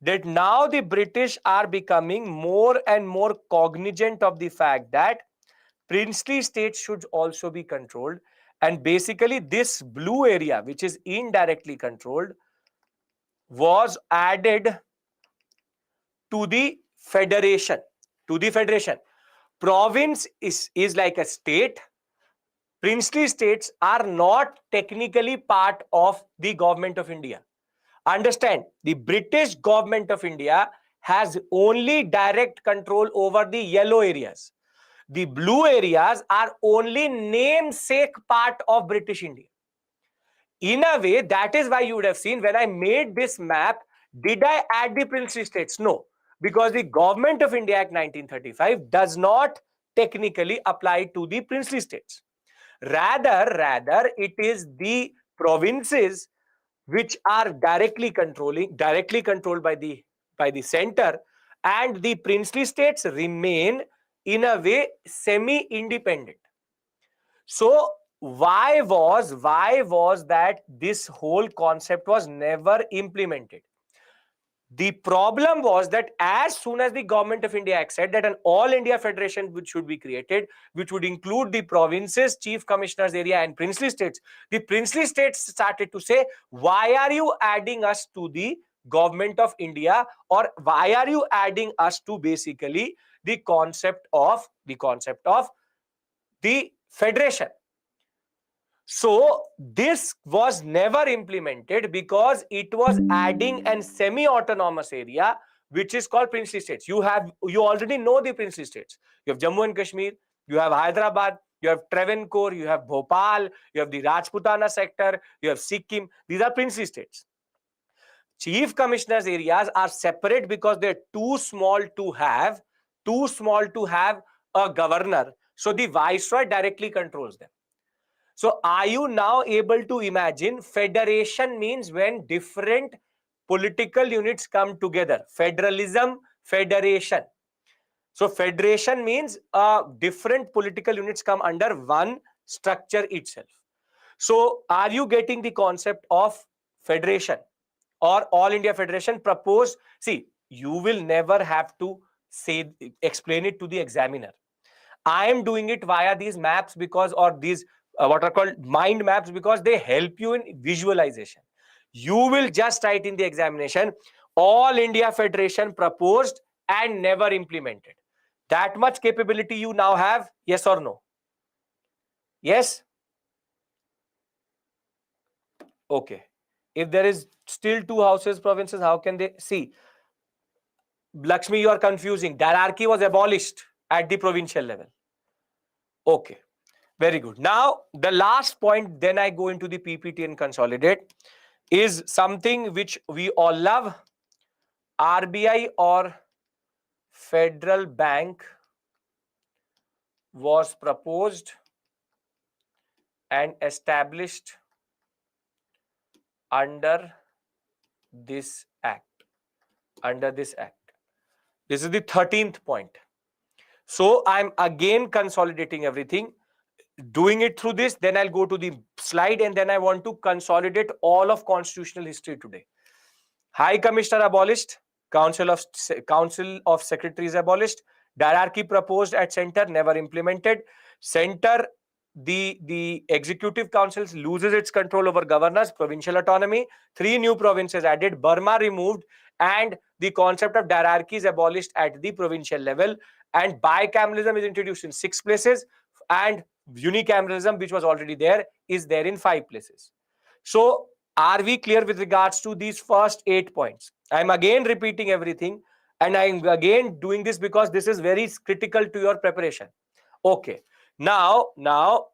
that now the British are becoming more and more cognizant of the fact that princely states should also be controlled. And basically, this blue area, which is indirectly controlled, was added to the federation. To the federation. Province is like a state. Princely states are not technically part of the government of India. Understand, the British government of India has only direct control over the yellow areas. The blue areas are only namesake part of British India. In a way, that is why you would have seen when I made this map, did I add the princely states? No, because the Government of India Act 1935 does not technically apply to the princely states. Rather, it is the provinces which are directly controlled by the center, and the princely states remain in a way semi-independent. So why was that this whole concept was never implemented? The problem was that as soon as the Government of India Act said that an all India federation should be created, which would include the provinces, chief commissioners area and princely states, the princely states started to say, why are you adding us to the Government of India, or why are you adding us to basically the concept of the federation? So this was never implemented because it was adding an semi-autonomous area which is called princely states. You already know the princely states. You have Jammu and Kashmir, you have Hyderabad, you have Travancore, you have Bhopal, you have the Rajputana sector, you have Sikkim. These are princely states. Chief commissioners areas are separate because they're too small to have a governor. So the viceroy directly controls them. So are you now able to imagine? Federation means when different political units come together. Federalism, federation. So federation means different political units come under one structure itself. So are you getting the concept of federation or All India Federation proposed? See, you will never have to explain it to the examiner. I am doing it via these maps because, or these what are called mind maps, because they help you in visualization. You will just write in the examination, All India Federation proposed and never implemented. That much capability you now have, yes or no? Yes? Okay. If there is still two houses, provinces, how can they see? Lakshmi, you are confusing. Diarchy was abolished at the provincial level. Okay. Very good. Now, the last point, then I go into the PPT and consolidate, is something which we all love. RBI or Federal Bank was proposed and established under this act. This is the 13th point. So I'm again consolidating everything, doing it through this, then I'll go to the slide, and then I want to consolidate all of constitutional history today. High Commissioner abolished, Council of Secretaries abolished, diarchy proposed at center, never implemented. Center, the Executive Council loses its control over governors, provincial autonomy, 3 new provinces added, Burma removed, and the concept of diarchy is abolished at the provincial level, and bicameralism is introduced in 6 places, and unicameralism, which was already there, is there in 5 places. So are we clear with regards to these first 8 points? I'm again repeating everything, and I'm again doing this because this is very critical to your preparation. Okay. Now,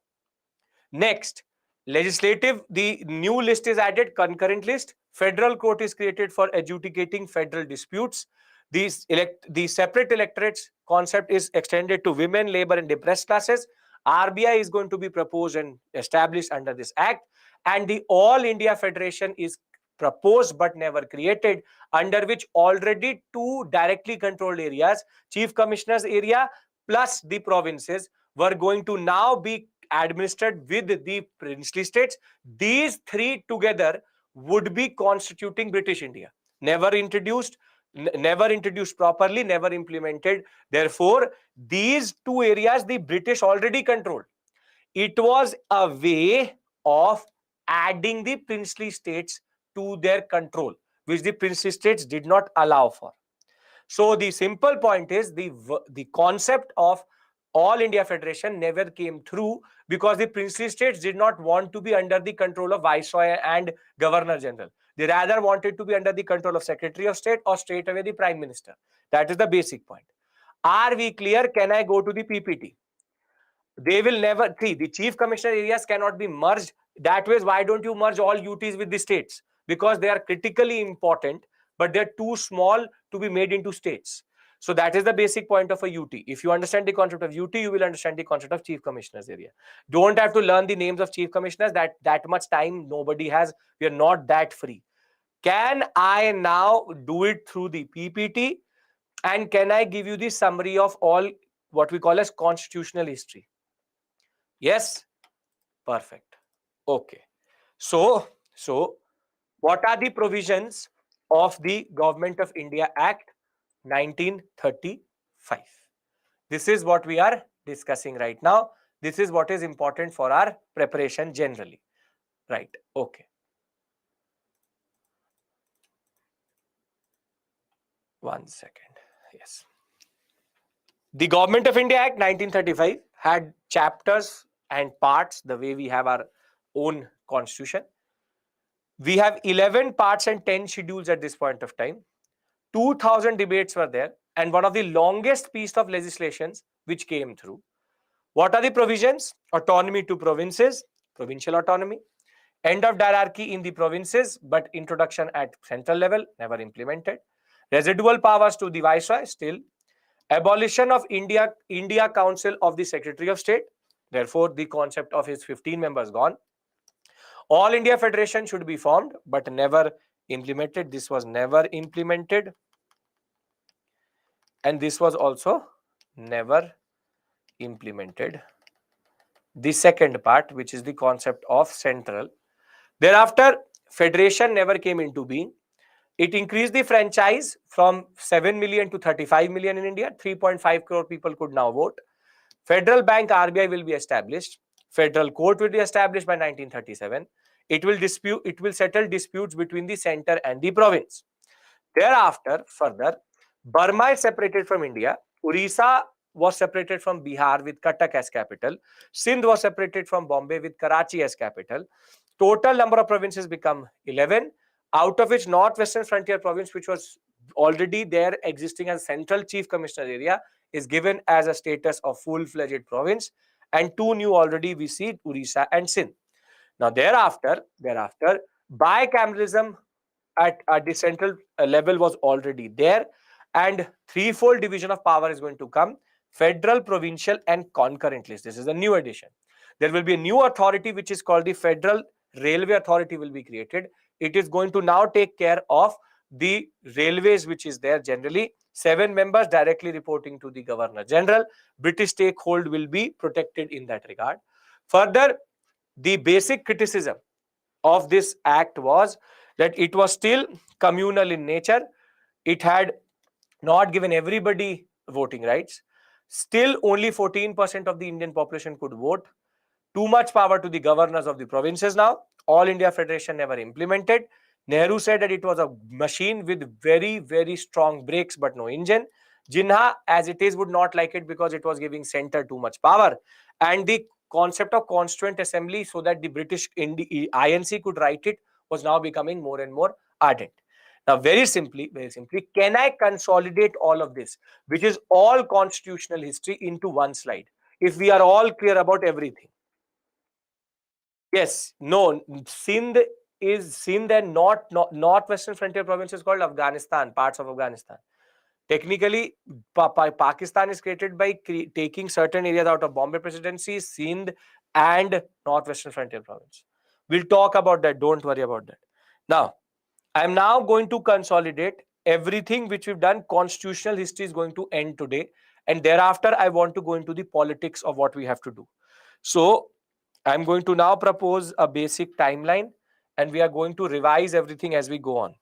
next, legislative, the new list is added, concurrent list. Federal court is created for adjudicating federal disputes. The separate electorates concept is extended to women, labor, and depressed classes. RBI is going to be proposed and established under this act, and the All India Federation is proposed but never created, under which already two directly controlled areas, Chief Commissioner's area plus the provinces, were going to now be administered with the princely states. These three together would be constituting British India. Never introduced properly, never implemented. Therefore, these two areas the British already controlled. It was a way of adding the princely states to their control, which the princely states did not allow for. So the simple point is the concept of All India Federation never came through because the princely states did not want to be under the control of Viceroy and Governor General. They rather wanted to be under the control of Secretary of State or straight away the Prime Minister. That is the basic point. Are we clear? Can I go to the PPT? They will never see the Chief Commissioner areas cannot be merged. That way, why don't you merge all UTs with the states? Because they are critically important, but they're too small to be made into states. So that is the basic point of a UT. If you understand the concept of UT, you will understand the concept of Chief Commissioner's area. Don't have to learn the names of Chief Commissioners. That much time nobody has. We are not that free. Can I now do it through the PPT? And can I give you the summary of all what we call as constitutional history? Yes? Perfect. Okay. So what are the provisions of the Government of India Act 1935? This is what we are discussing right now. This is what is important for our preparation generally. Right. Okay. One second. Yes. The Government of India Act 1935 had chapters and parts the way we have our own constitution. We have 11 parts and 10 schedules at this point of time. 2000 debates were there, and one of the longest piece of legislations which came through. What are the provisions? Autonomy to provinces, provincial autonomy, end of diarchy in the provinces, but introduction at central level, never implemented. Residual powers to the Viceroy, still. Abolition of India Council of the Secretary of State. Therefore, the concept of his 15 members gone. All India Federation should be formed, but never implemented. This was never implemented. And this was also never implemented. The second part, which is the concept of central. Thereafter, federation never came into being. It increased the franchise from 7 million to 35 million in India. 3.5 crore people could now vote. Federal Bank RBI will be established. Federal Court will be established by 1937. It will settle disputes between the center and the province. Thereafter, further, Burma is separated from India. Orissa was separated from Bihar with Cuttack as capital. Sindh was separated from Bombay with Karachi as capital. Total number of provinces become 11, out of which Northwestern Frontier Province, which was already there existing as Central Chief Commissioner area, is given as a status of full-fledged province, and two new already we see, Orissa and Sindh. Now thereafter, bicameralism at the central level was already there, and threefold division of power is going to come: federal, provincial, and concurrent list. This is a new addition. There will be a new authority which is called the Federal Railway Authority will be created. It is going to now take care of the railways which is there generally. 7 members directly reporting to the Governor General. British stakehold will be protected in that regard. Further, the basic criticism of this act was that it was still communal in nature. It had not given everybody voting rights. Still, only 14% of the Indian population could vote. Too much power to the governors of the provinces now. All India Federation never implemented. Nehru said that it was a machine with very, very strong brakes but no engine. Jinnah, as it is, would not like it because it was giving center too much power. And the concept of constituent assembly, so that the British INC could write it, was now becoming more and more ardent. Now, very simply, can I consolidate all of this, which is all constitutional history, into one slide, if we are all clear about everything? Yes, no, Sindh and Northwestern Frontier Province is called Afghanistan, parts of Afghanistan. Technically, Pakistan is created by taking certain areas out of Bombay Presidency, Sindh, and Northwestern Frontier Province. We'll talk about that. Don't worry about that. Now, I'm now going to consolidate everything which we've done. Constitutional history is going to end today. And thereafter, I want to go into the politics of what we have to do. So, I'm going to now propose a basic timeline, and we are going to revise everything as we go on.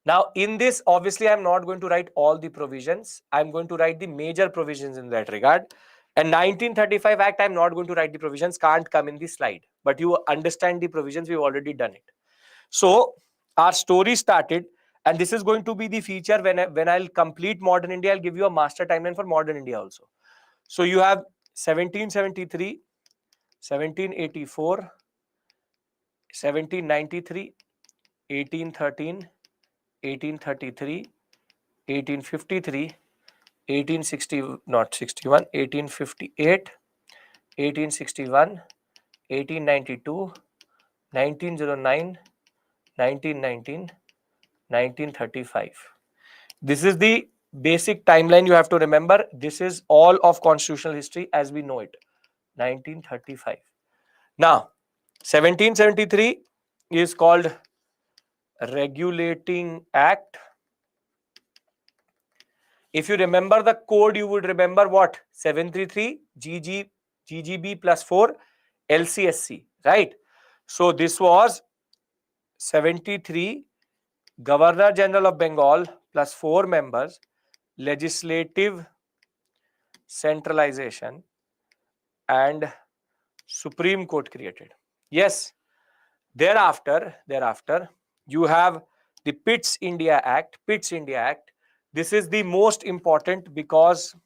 Now, in this, obviously, I'm not going to write all the provisions. I'm going to write the major provisions in that regard. And 1935 Act, I'm not going to write the provisions, can't come in the slide. But you understand the provisions, we've already done it. So, our story started, and this is going to be the feature when I'll complete modern India, I'll give you a master timeline for modern India also. So, you have 1773, 1784, 1793, 1813, 1833, 1853, 1860, not 61, 1858, 1861, 1892, 1909, 1919, 1935. This is the basic timeline you have to remember. This is all of constitutional history as we know it. 1935. Now, 1773 is called Regulating Act. If you remember the code, you would remember what? 733 GGB plus 4 LCSC, right? So this was 73 Governor General of Bengal plus 4 members, legislative centralization, and Supreme Court created. Yes, thereafter, you have the Pitt's India Act. Pitt's India Act. This is the most important because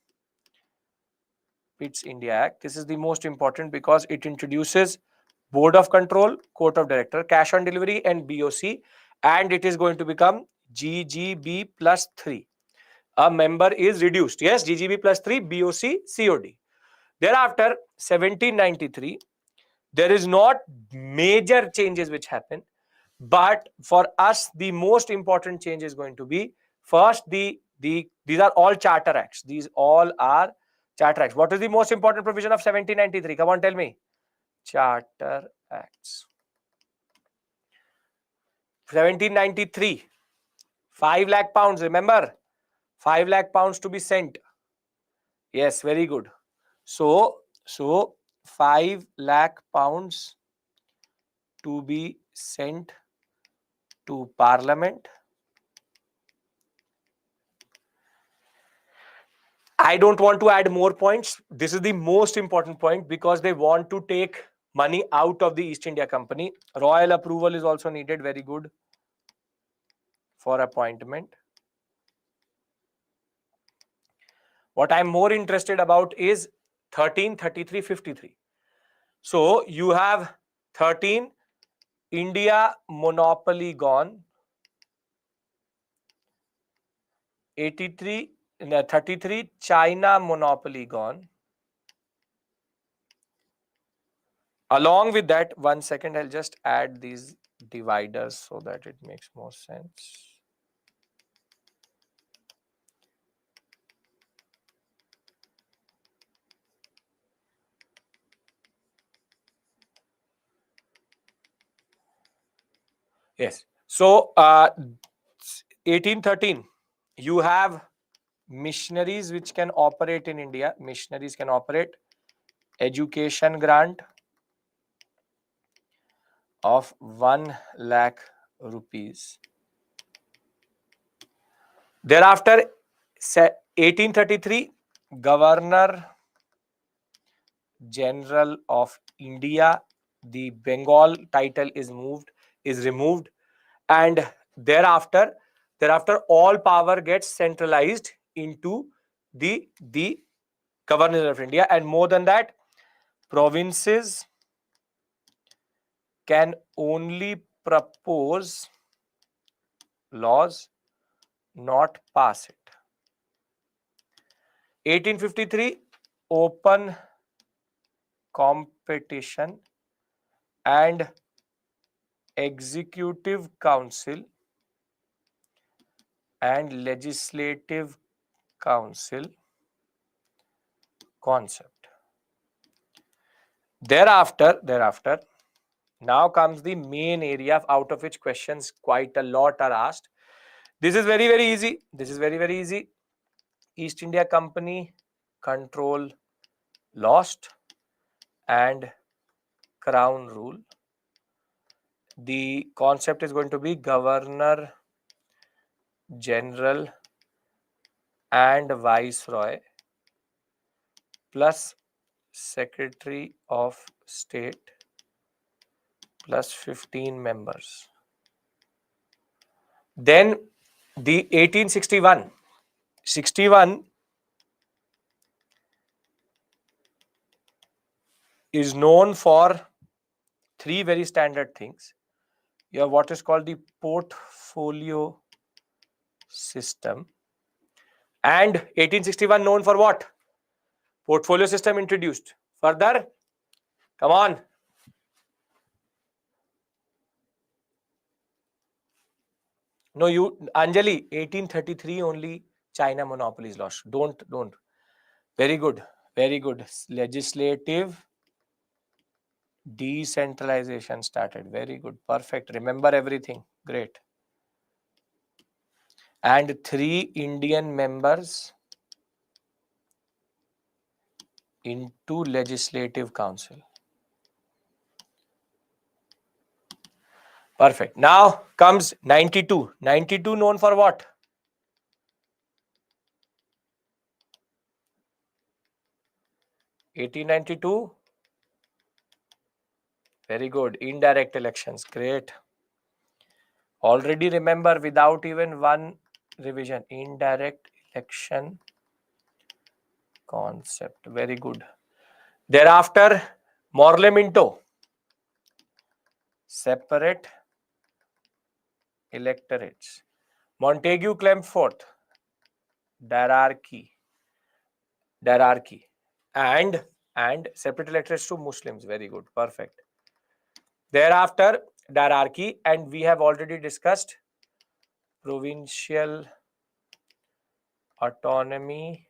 Pitt's India Act. This is the most important because it introduces Board of Control, Court of Director, Cash on Delivery, and BOC, and it is going to become GGB plus 3. A member is reduced. Yes, GGB plus 3, BOC, COD. Thereafter, 1793, there is not major changes which happen, but for us, the most important change is going to be first these are all charter acts. These all are charter acts. What is the most important provision of 1793? Come on, tell me. Charter acts. 1793. 5 lakh pounds. Remember, 5 lakh pounds to be sent. Yes, very good. So 5 lakh pounds to be sent to Parliament. I don't want to add more points. This is the most important point because they want to take money out of the East India Company. Royal approval is also needed. Very good for appointment. What I'm more interested about is 13, 33, 53. So you have 13, India monopoly gone. 83, 33, China monopoly gone. Along with that, 1 second, I'll just add these dividers so that it makes more sense. Yes. So 1813, you have missionaries which can operate in India. Missionaries can operate. Education grant of 1 lakh rupees. Thereafter, 1833, Governor General of India. The Bengal title is removed, and thereafter all power gets centralized into the Governor of India, and more than that, provinces can only propose laws, not pass it. 1853, open competition and executive council and Legislative Council concept. Thereafter, now comes the main area out of which questions quite a lot are asked. This is very, very easy. This is very, very easy. East India Company control lost and crown rule. The concept is going to be Governor General and Viceroy plus Secretary of State plus 15 members. Then the 1861. 61 is known for three very standard things. You have what is called the portfolio system. And 1861 known for what? Portfolio system introduced. Further, come on. No, you, Anjali, 1833 only China monopolies lost. Don't. Very good. Very good. Legislative decentralization started. Very good. Perfect. Remember everything. Great. And 3 Indian members into Legislative Council. Perfect. Now comes 92. 92 known for what? (1892). Very good. Indirect elections. Great. Already remember without even one revision. Indirect election concept. Very good. Thereafter, Morley Minto. Separate electorates. Montague Chelmsford. Diarchy. And separate electorates to Muslims. Very good. Perfect. Thereafter, diarchy, and we have already discussed provincial autonomy,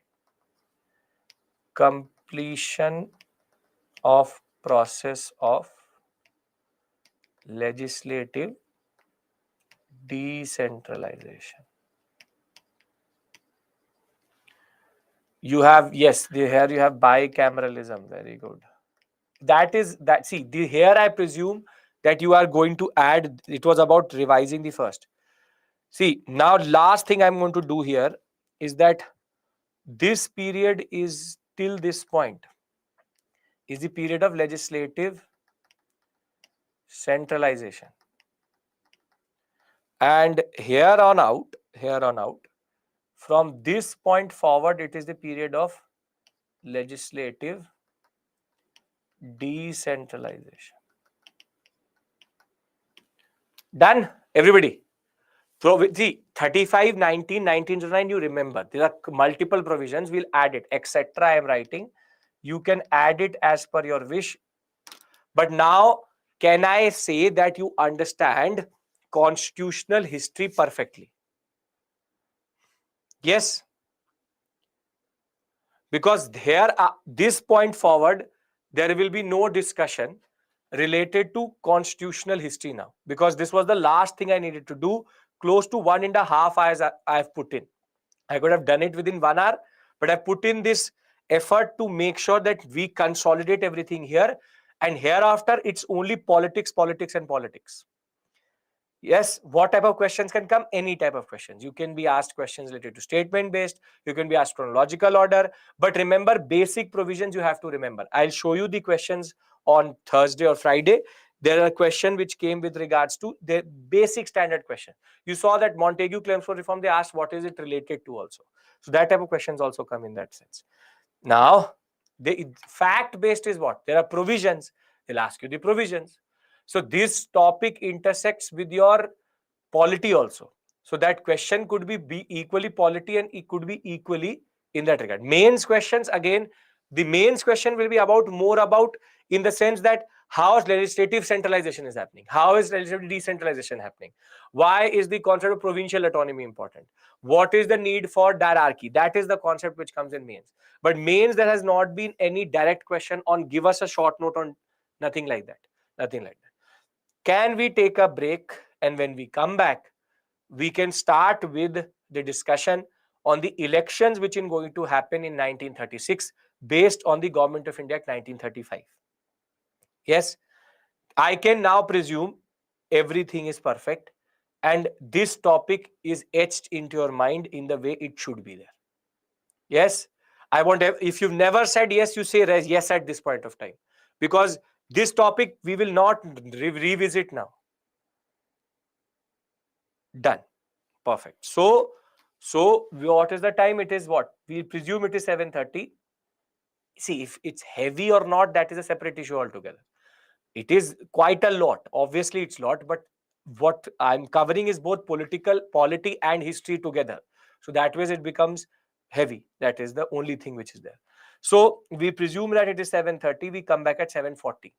completion of process of legislative decentralization. You have, yes, here you have bicameralism. Very good. That is that. See, here I presume that you are going to add. It was about revising the first. See, now last thing I'm going to do here is that this period is till this point is the period of legislative centralization, and here on out, from this point forward, it is the period of legislative decentralization. Done, everybody? So see, 35, 19, 1909, you remember. There are multiple provisions. We'll add it, etc. I am writing. You can add it as per your wish. But now, can I say that you understand constitutional history perfectly? Yes. Because here, this point forward, there will be no discussion related to constitutional history now. Because this was the last thing I needed to do. Close to 1.5 hours I have put in. I could have done it within 1 hour, but I put in this effort to make sure that we consolidate everything here. And hereafter, it's only politics. Yes, what type of questions can come? Any type of questions. You can be asked questions related to statement based. You can be asked chronological order. But remember, basic provisions you have to remember. I'll show you the questions on Thursday or Friday. There are questions which came with regards to the basic standard question. You saw that Montague Chelmsford reform, they asked what is it related to also. So that type of questions also come in that sense. Now, the fact-based is what? There are provisions. They'll ask you the provisions. So this topic intersects with your polity also. So that question could be equally polity and it could be equally in that regard. Mains questions, again, the mains question will be about more about in the sense that How legislative centralization is happening? How is legislative decentralization happening? Why is the concept of provincial autonomy important? What is the need for hierarchy? That is the concept which comes in mains. But mains, there has not been any direct question on give us a short note on, nothing like that. Nothing like that. Can we take a break? And when we come back, we can start with the discussion on the elections which are going to happen in 1936 based on the Government of India Act 1935. Yes, I can now presume everything is perfect and this topic is etched into your mind in the way it should be there. Yes, I want, if you've never said yes, you say yes at this point of time, because this topic we will not revisit now. Done. Perfect. So what is the time? It is what? We presume it is 7:30. See, if it's heavy or not, that is a separate issue altogether. It is quite a lot. Obviously, it's a lot, but what I'm covering is both political, polity, and history together. So that way it becomes heavy. That is the only thing which is there. So we presume that it is 7:30. We come back at 7:40.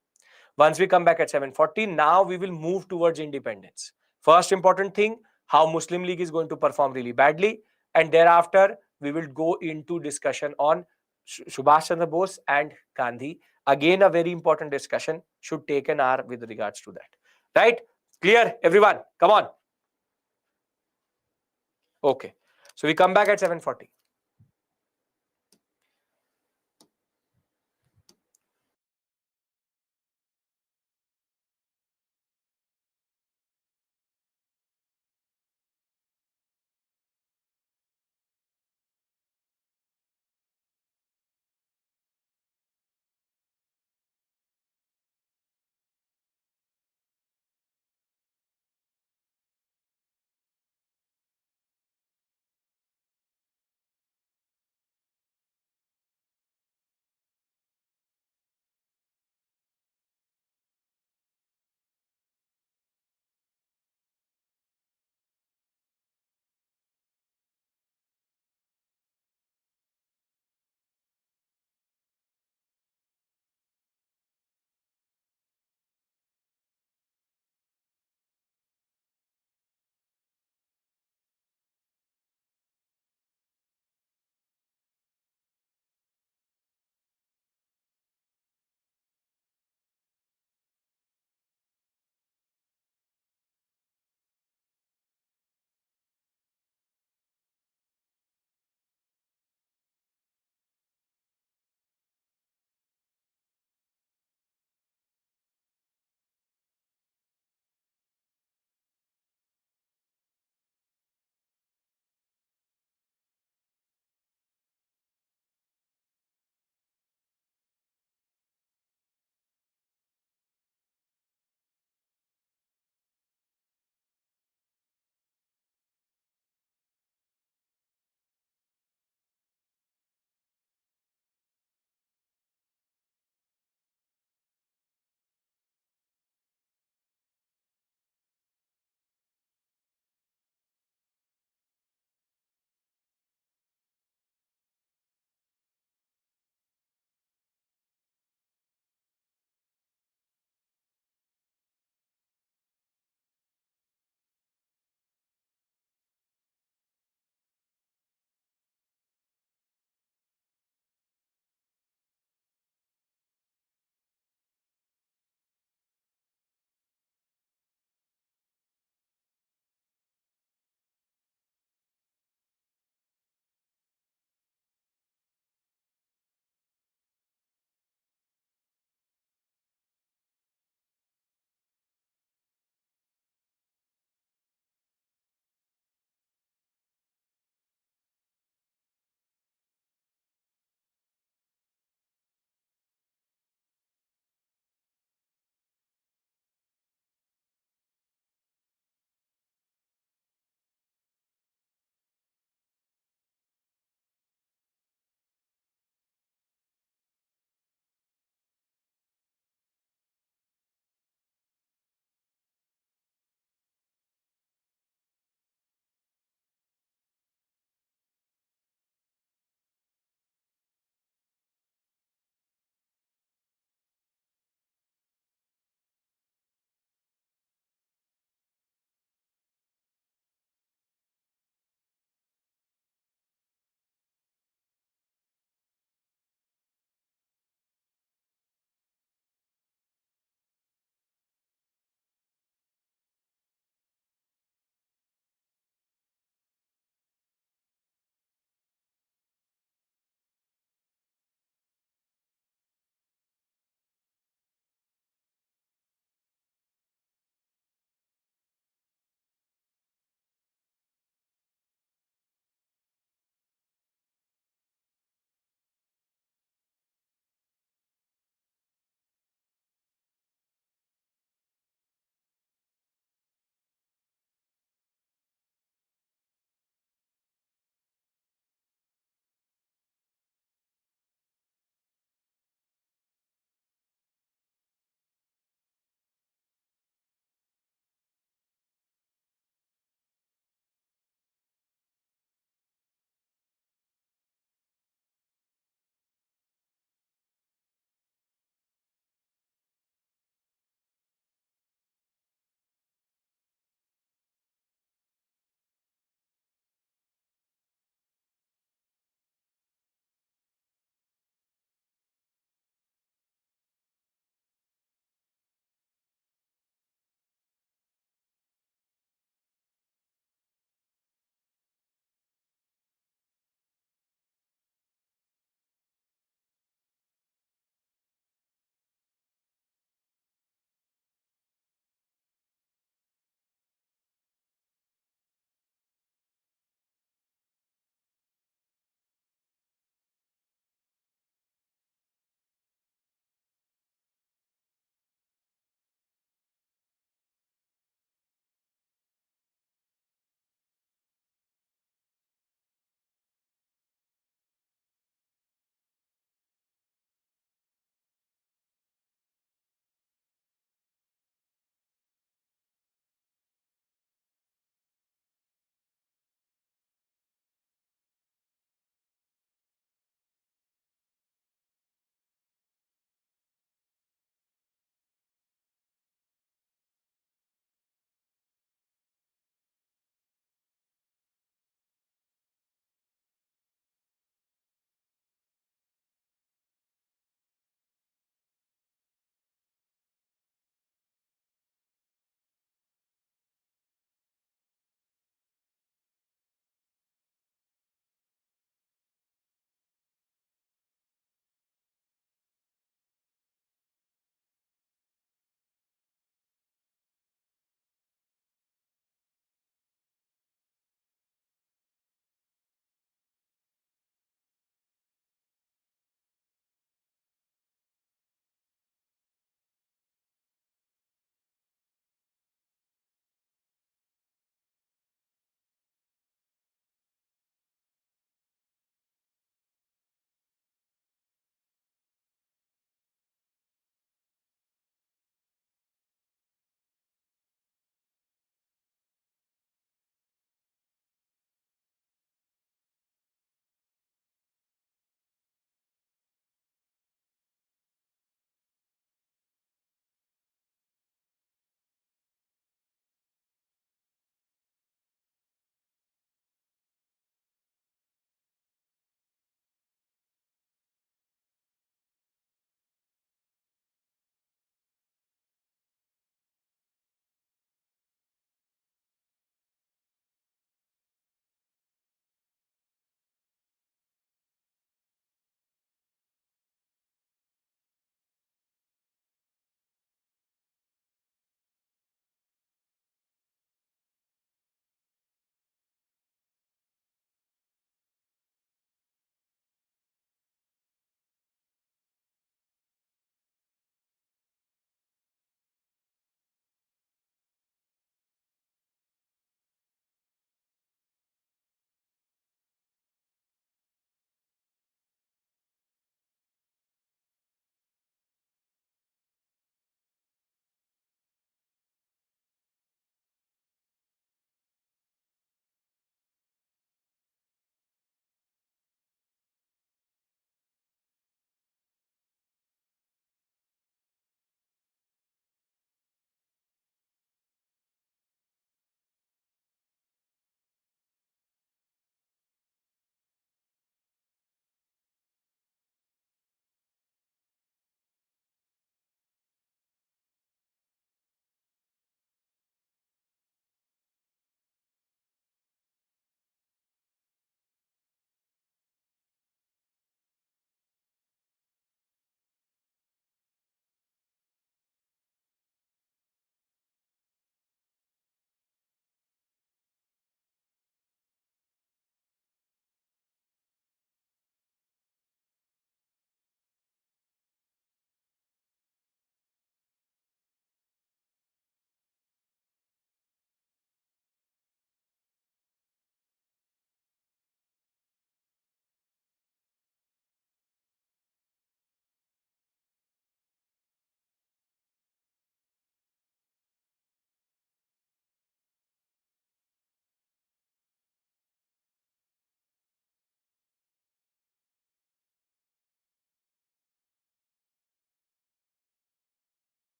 Once we come back at 7:40, now we will move towards independence. First important thing, how Muslim League is going to perform really badly. And thereafter, we will go into discussion on Subhash Chandra Bose and Gandhi. Again, a very important discussion, should take an hour with regards to that. Right? Clear, everyone? Come on. Okay. So we come back at 7:40.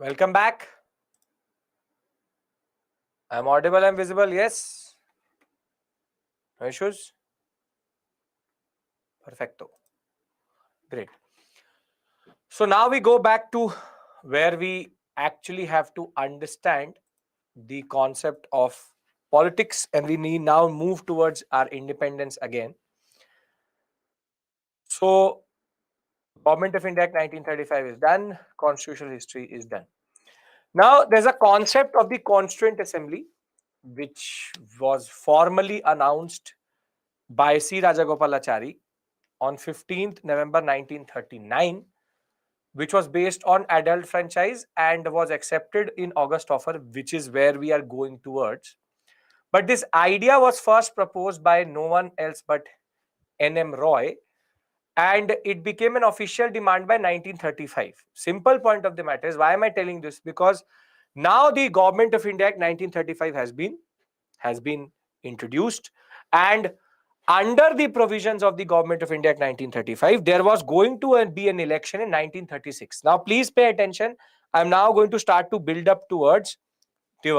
Welcome back. I'm audible, I'm visible. Yes. No issues. Perfecto. Great. So now we go back to where we actually have to understand the concept of politics, and we need now move towards our independence again. So Government of India Act 1935 is done, constitutional history is done. Now there's a concept of the Constituent Assembly which was formally announced by C. Rajagopalachari on 15th November 1939, which was based on adult franchise and was accepted in August offer, which is where we are going towards. But this idea was first proposed by no one else but N.M. Roy, and it became an official demand by 1935. Simple point of the matter is, why am I telling this? Because now the Government of India Act 1935 has been introduced, and under the provisions of the Government of India Act 1935, there was going to be an election in 1936. Now, please pay attention. I'm now going to start to build up towards the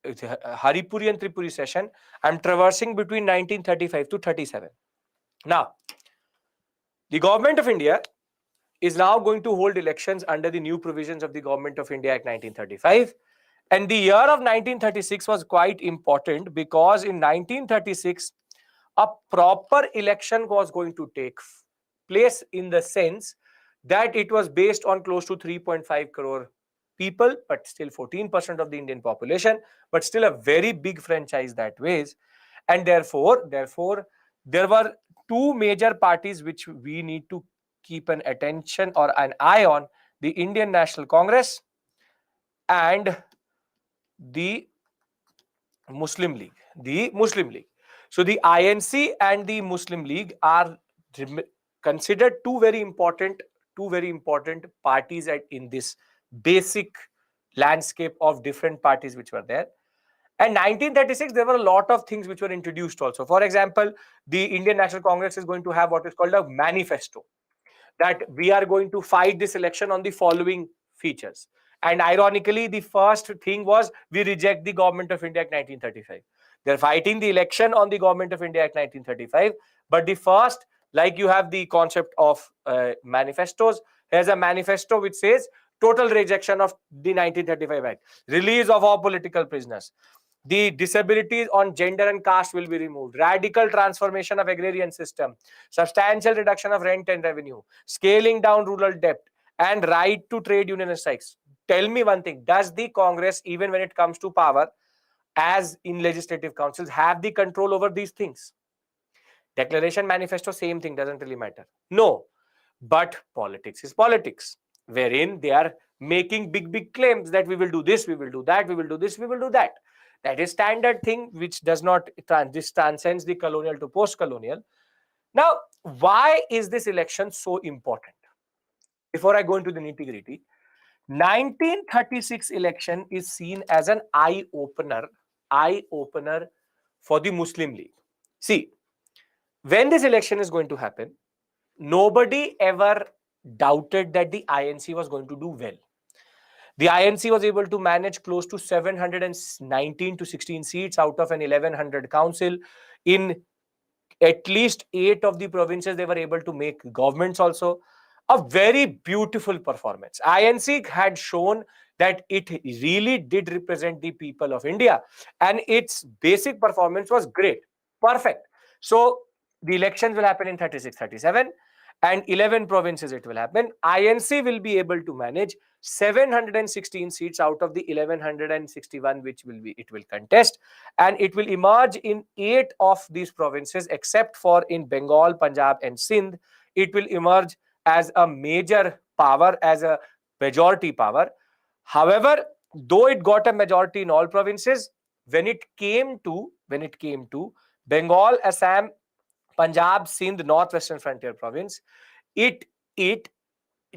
Haripuri and Tripuri session. I'm traversing between 1935 to 37. Now, the Government of India is now going to hold elections under the new provisions of the Government of India Act 1935. And the year of 1936 was quite important because in 1936, a proper election was going to take place, in the sense that it was based on close to 3.5 crore people, but still 14% of the Indian population, but still a very big franchise that ways. And therefore, there were two major parties which we need to keep an attention or an eye on: the Indian National Congress and the Muslim League. So the INC and the Muslim League are considered two very important parties in this basic landscape of different parties which were there. And 1936, there were a lot of things which were introduced also. For example, the Indian National Congress is going to have what is called a manifesto, that we are going to fight this election on the following features. And ironically, the first thing was, we reject the Government of India Act 1935. They're fighting the election on the Government of India Act 1935. But the first, like you have the concept of manifestos. Here's a manifesto which says total rejection of the 1935 Act, release of all political prisoners, the disabilities on gender and caste will be removed, radical transformation of agrarian system, substantial reduction of rent and revenue, scaling down rural debt, and right to trade union and strikes. Tell me one thing: does the Congress, even when it comes to power as in legislative councils, have the control over these things? Declaration, manifesto, same thing, doesn't really matter. No. But politics is politics, wherein they are making big claims that we will do this, we will do that, we will do this, we will do that. That is standard thing which does not this transcends the colonial to post-colonial. Now, why is this election so important? Before I go into the nitty-gritty, 1936 election is seen as an eye-opener for the Muslim League. See, when this election is going to happen, nobody ever doubted that the INC was going to do well. The INC was able to manage close to 719 to 16 seats out of an 1100 council. In at least 8 of the provinces, they were able to make governments also. A very beautiful performance. INC had shown that it really did represent the people of India, and its basic performance was great. Perfect. So the elections will happen in 36, 37, and 11 provinces it will happen. INC will be able to manage 716 seats out of the 1161 which it will contest, and it will emerge in 8 of these provinces, except for in Bengal, Punjab and Sindh. It will emerge as a major power, as a majority power. However, though it got a majority in all provinces, when it came to Bengal, Assam, Punjab, Sindh, Northwestern Frontier Province, it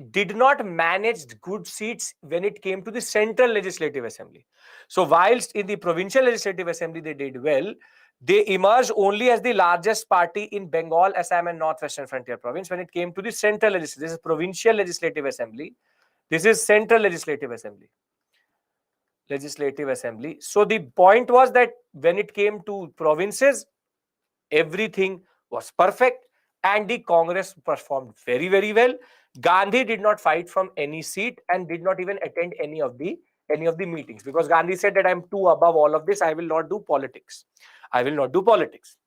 did not manage good seats when it came to the Central Legislative Assembly. So whilst in the Provincial Legislative Assembly they did well, they emerged only as the largest party in Bengal, Assam and Northwestern Frontier Province when it came to the Central Legislative. This is Provincial Legislative Assembly. This is Central Legislative Assembly. Legislative Assembly. So the point was that when it came to provinces, everything was perfect and the Congress performed very, very well. Gandhi did not fight from any seat and did not even attend any of the meetings, because Gandhi said that I'm too above all of this. I will not do politics. I will not do politics.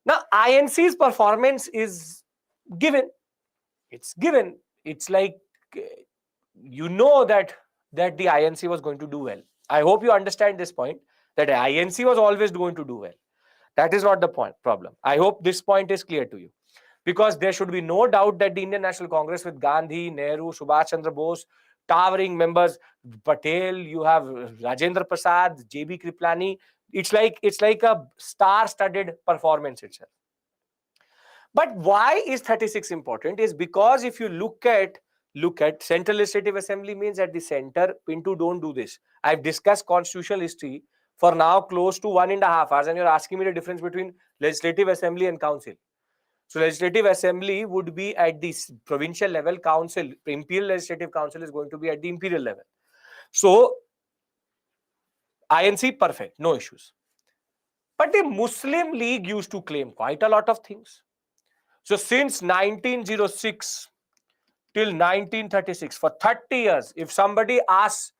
Now, INC's performance is given. It's given. It's like, you know that the INC was going to do well. I hope you understand this point, that INC was always going to do well. That is not the problem. I hope this point is clear to you, because there should be no doubt that the Indian National Congress with Gandhi, Nehru, Subhash Chandra Bose, towering members, Patel, you have Rajendra Prasad, JB Kriplani. It's like a star-studded performance itself. But why is 36 important? Is because if you look at Central Legislative Assembly, means at the center, Pinto, don't do this. I've discussed constitutional history for now close to 1.5 hours, and you're asking me the difference between Legislative Assembly and Council. So Legislative Assembly would be at the provincial level, Council, Imperial Legislative Council is going to be at the imperial level. So INC, perfect, no issues. But the Muslim League used to claim quite a lot of things. So since 1906 till 1936, for 30 years, if somebody asks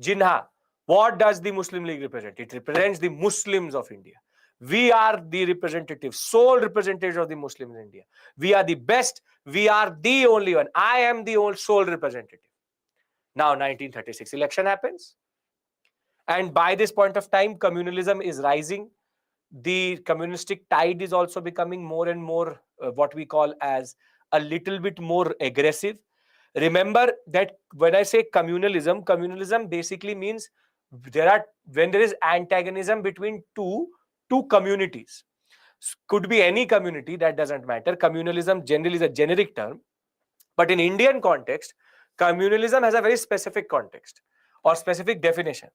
Jinnah, what does the Muslim League represent? It represents the Muslims of India. We are the representatives, sole representatives of the Muslims in India. We are the best. We are the only one. I am the sole representative. Now 1936 election happens. And by this point of time, communalism is rising. The communistic tide is also becoming more and more what we call as a little bit more aggressive. Remember that when I say communalism basically means when there is antagonism between two communities. Could be any community, that doesn't matter. Communalism generally is a generic term, but in Indian context, communalism has a very specific context or specific definition.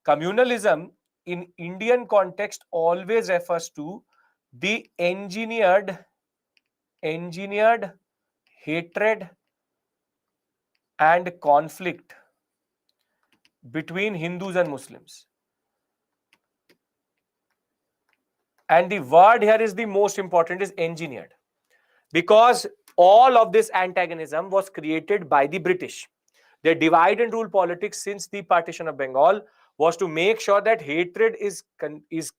Communalism in Indian context always refers to the engineered hatred and conflict between Hindus and Muslims. And the word here is the most important, is engineered, because all of this antagonism was created by the British. Their divide and rule politics since the partition of Bengal was to make sure that hatred is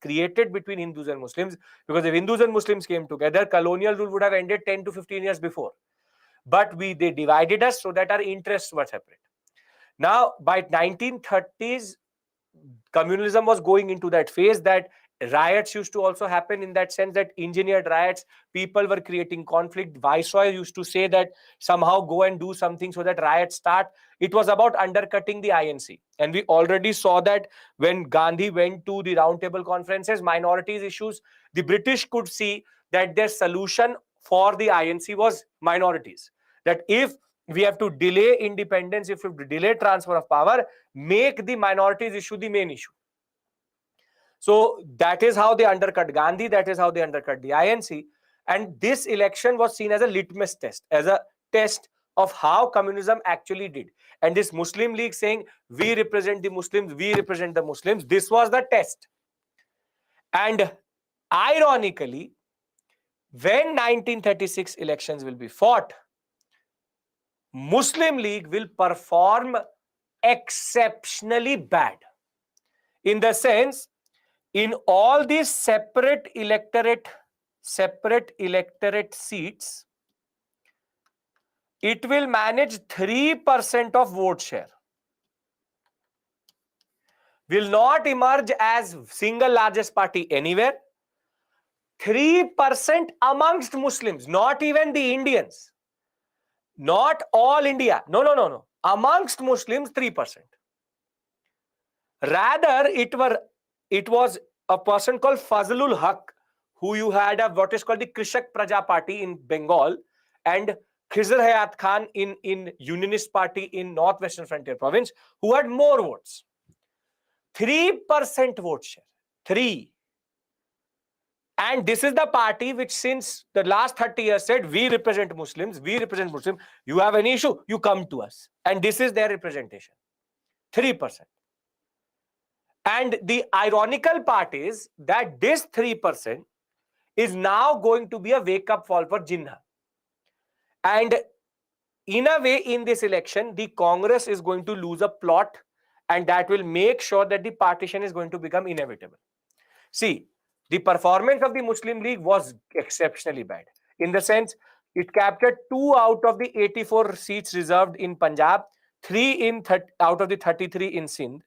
created between Hindus and Muslims, because if Hindus and Muslims came together, colonial rule would have ended 10 to 15 years before. But they divided us so that our interests were separate. Now, by 1930s, communalism was going into that phase that riots used to also happen, in that sense that engineered riots, people were creating conflict. Viceroy used to say that somehow go and do something so that riots start. It was about undercutting the INC. And we already saw that when Gandhi went to the roundtable conferences, minorities issues, the British could see that their solution for the INC was minorities. That if we have to delay independence, if we have to delay transfer of power, make the minorities issue the main issue. So that is how they undercut Gandhi, that is how they undercut the INC. And this election was seen as a litmus test, as a test of how communism actually did. And this Muslim League saying, we represent the Muslims, we represent the Muslims, this was the test. And ironically, when 1936 elections will be fought, Muslim League will perform exceptionally bad. In the sense, in all these separate electorate seats, it will manage 3% of vote share. Will not emerge as single largest party anywhere. 3% amongst Muslims, not even the Indians. Not all India. No. Amongst Muslims, 3%. Rather, it was a person called Fazlul Haq, who you had what is called the Krishak Praja Party in Bengal, and Khizr Hayat Khan in Unionist Party in Northwestern Frontier Province, who had more votes. 3% vote share. 3. And this is the party which since the last 30 years said, we represent Muslims, we represent Muslims. You have an issue, you come to us. And this is their representation, 3%. And the ironical part is that this 3% is now going to be a wake-up call for Jinnah. And in a way, in this election, the Congress is going to lose a plot, and that will make sure that the partition is going to become inevitable. See, the performance of the Muslim League was exceptionally bad. In the sense, it captured 2 out of the 84 seats reserved in Punjab, 3 out of the 33 in Sindh.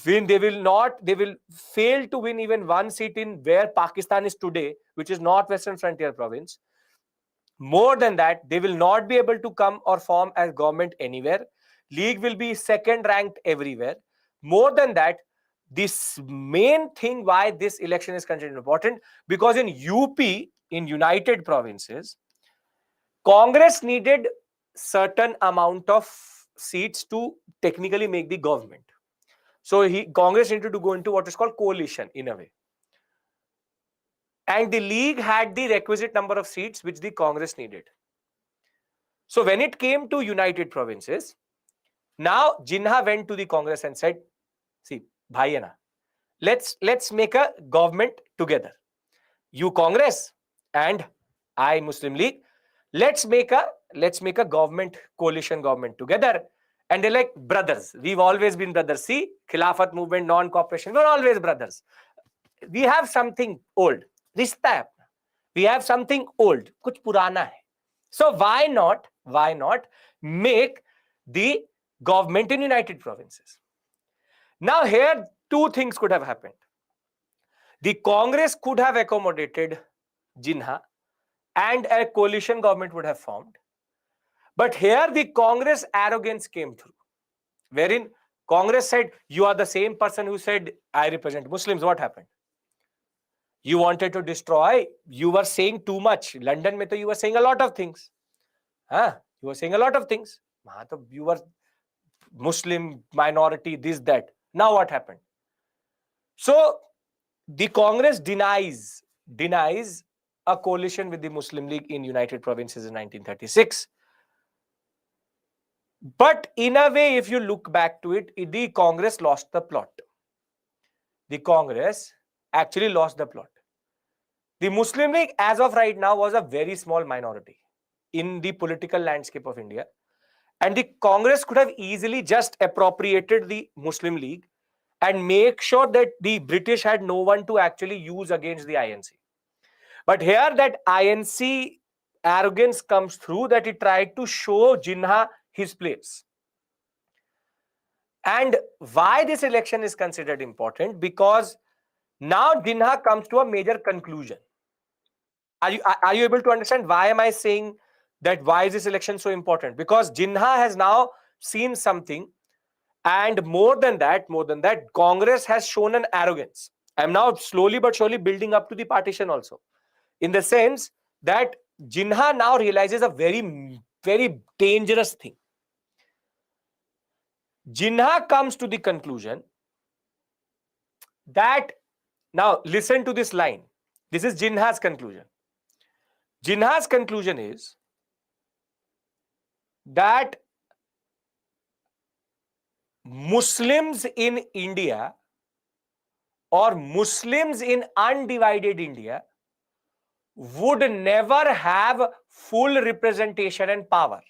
They will fail to win even 1 seat in where Pakistan is today, which is Northwestern Frontier Province. More than that, they will not be able to come or form as government anywhere. League will be second ranked everywhere. More than that, this main thing why this election is considered important, because in UP, in United Provinces, Congress needed certain amount of seats to technically make the government. So Congress needed to go into what is called coalition in a way. And the League had the requisite number of seats which the Congress needed. So when it came to United Provinces, now Jinnah went to the Congress and said, see, bhaiya na, let's make a government together. You Congress and I Muslim League, let's make a government, coalition government together. And they're like brothers. We've always been brothers. See, Khilafat movement, non-cooperation, we're always brothers. We have something old. रिश्ता है अपना. We have something old, कुछ पुराना है. So why not make the government in United Provinces? Now here 2 things could have happened. The Congress could have accommodated Jinnah and a coalition government would have formed. But here the Congress arrogance came through, wherein Congress said, you are the same person who said, I represent Muslims. What happened? You wanted to destroy, you were saying too much. London mein to you were saying a lot of things. You were saying a lot of things. You were Muslim minority, this, that. Now what happened? So the Congress denies a coalition with the Muslim League in United Provinces in 1936. But in a way, if you look back to it, the Congress lost the plot. The Congress actually lost the plot. The Muslim League, as of right now, was a very small minority in the political landscape of India. And the Congress could have easily just appropriated the Muslim League and make sure that the British had no one to actually use against the INC. But here that INC arrogance comes through, that it tried to show Jinnah his place. And why this election is considered important? Because now Jinnah comes to a major conclusion. Are you able to understand why am I saying that why is this election so important? Because Jinnah has now seen something, and more than that, Congress has shown an arrogance. I'm now slowly but surely building up to the partition also, in the sense that Jinnah now realizes a very, very dangerous thing. Jinnah comes to the conclusion that, now listen to this line. This is Jinnah's conclusion. Jinnah's conclusion is that Muslims in India or Muslims in undivided India would never have full representation and power.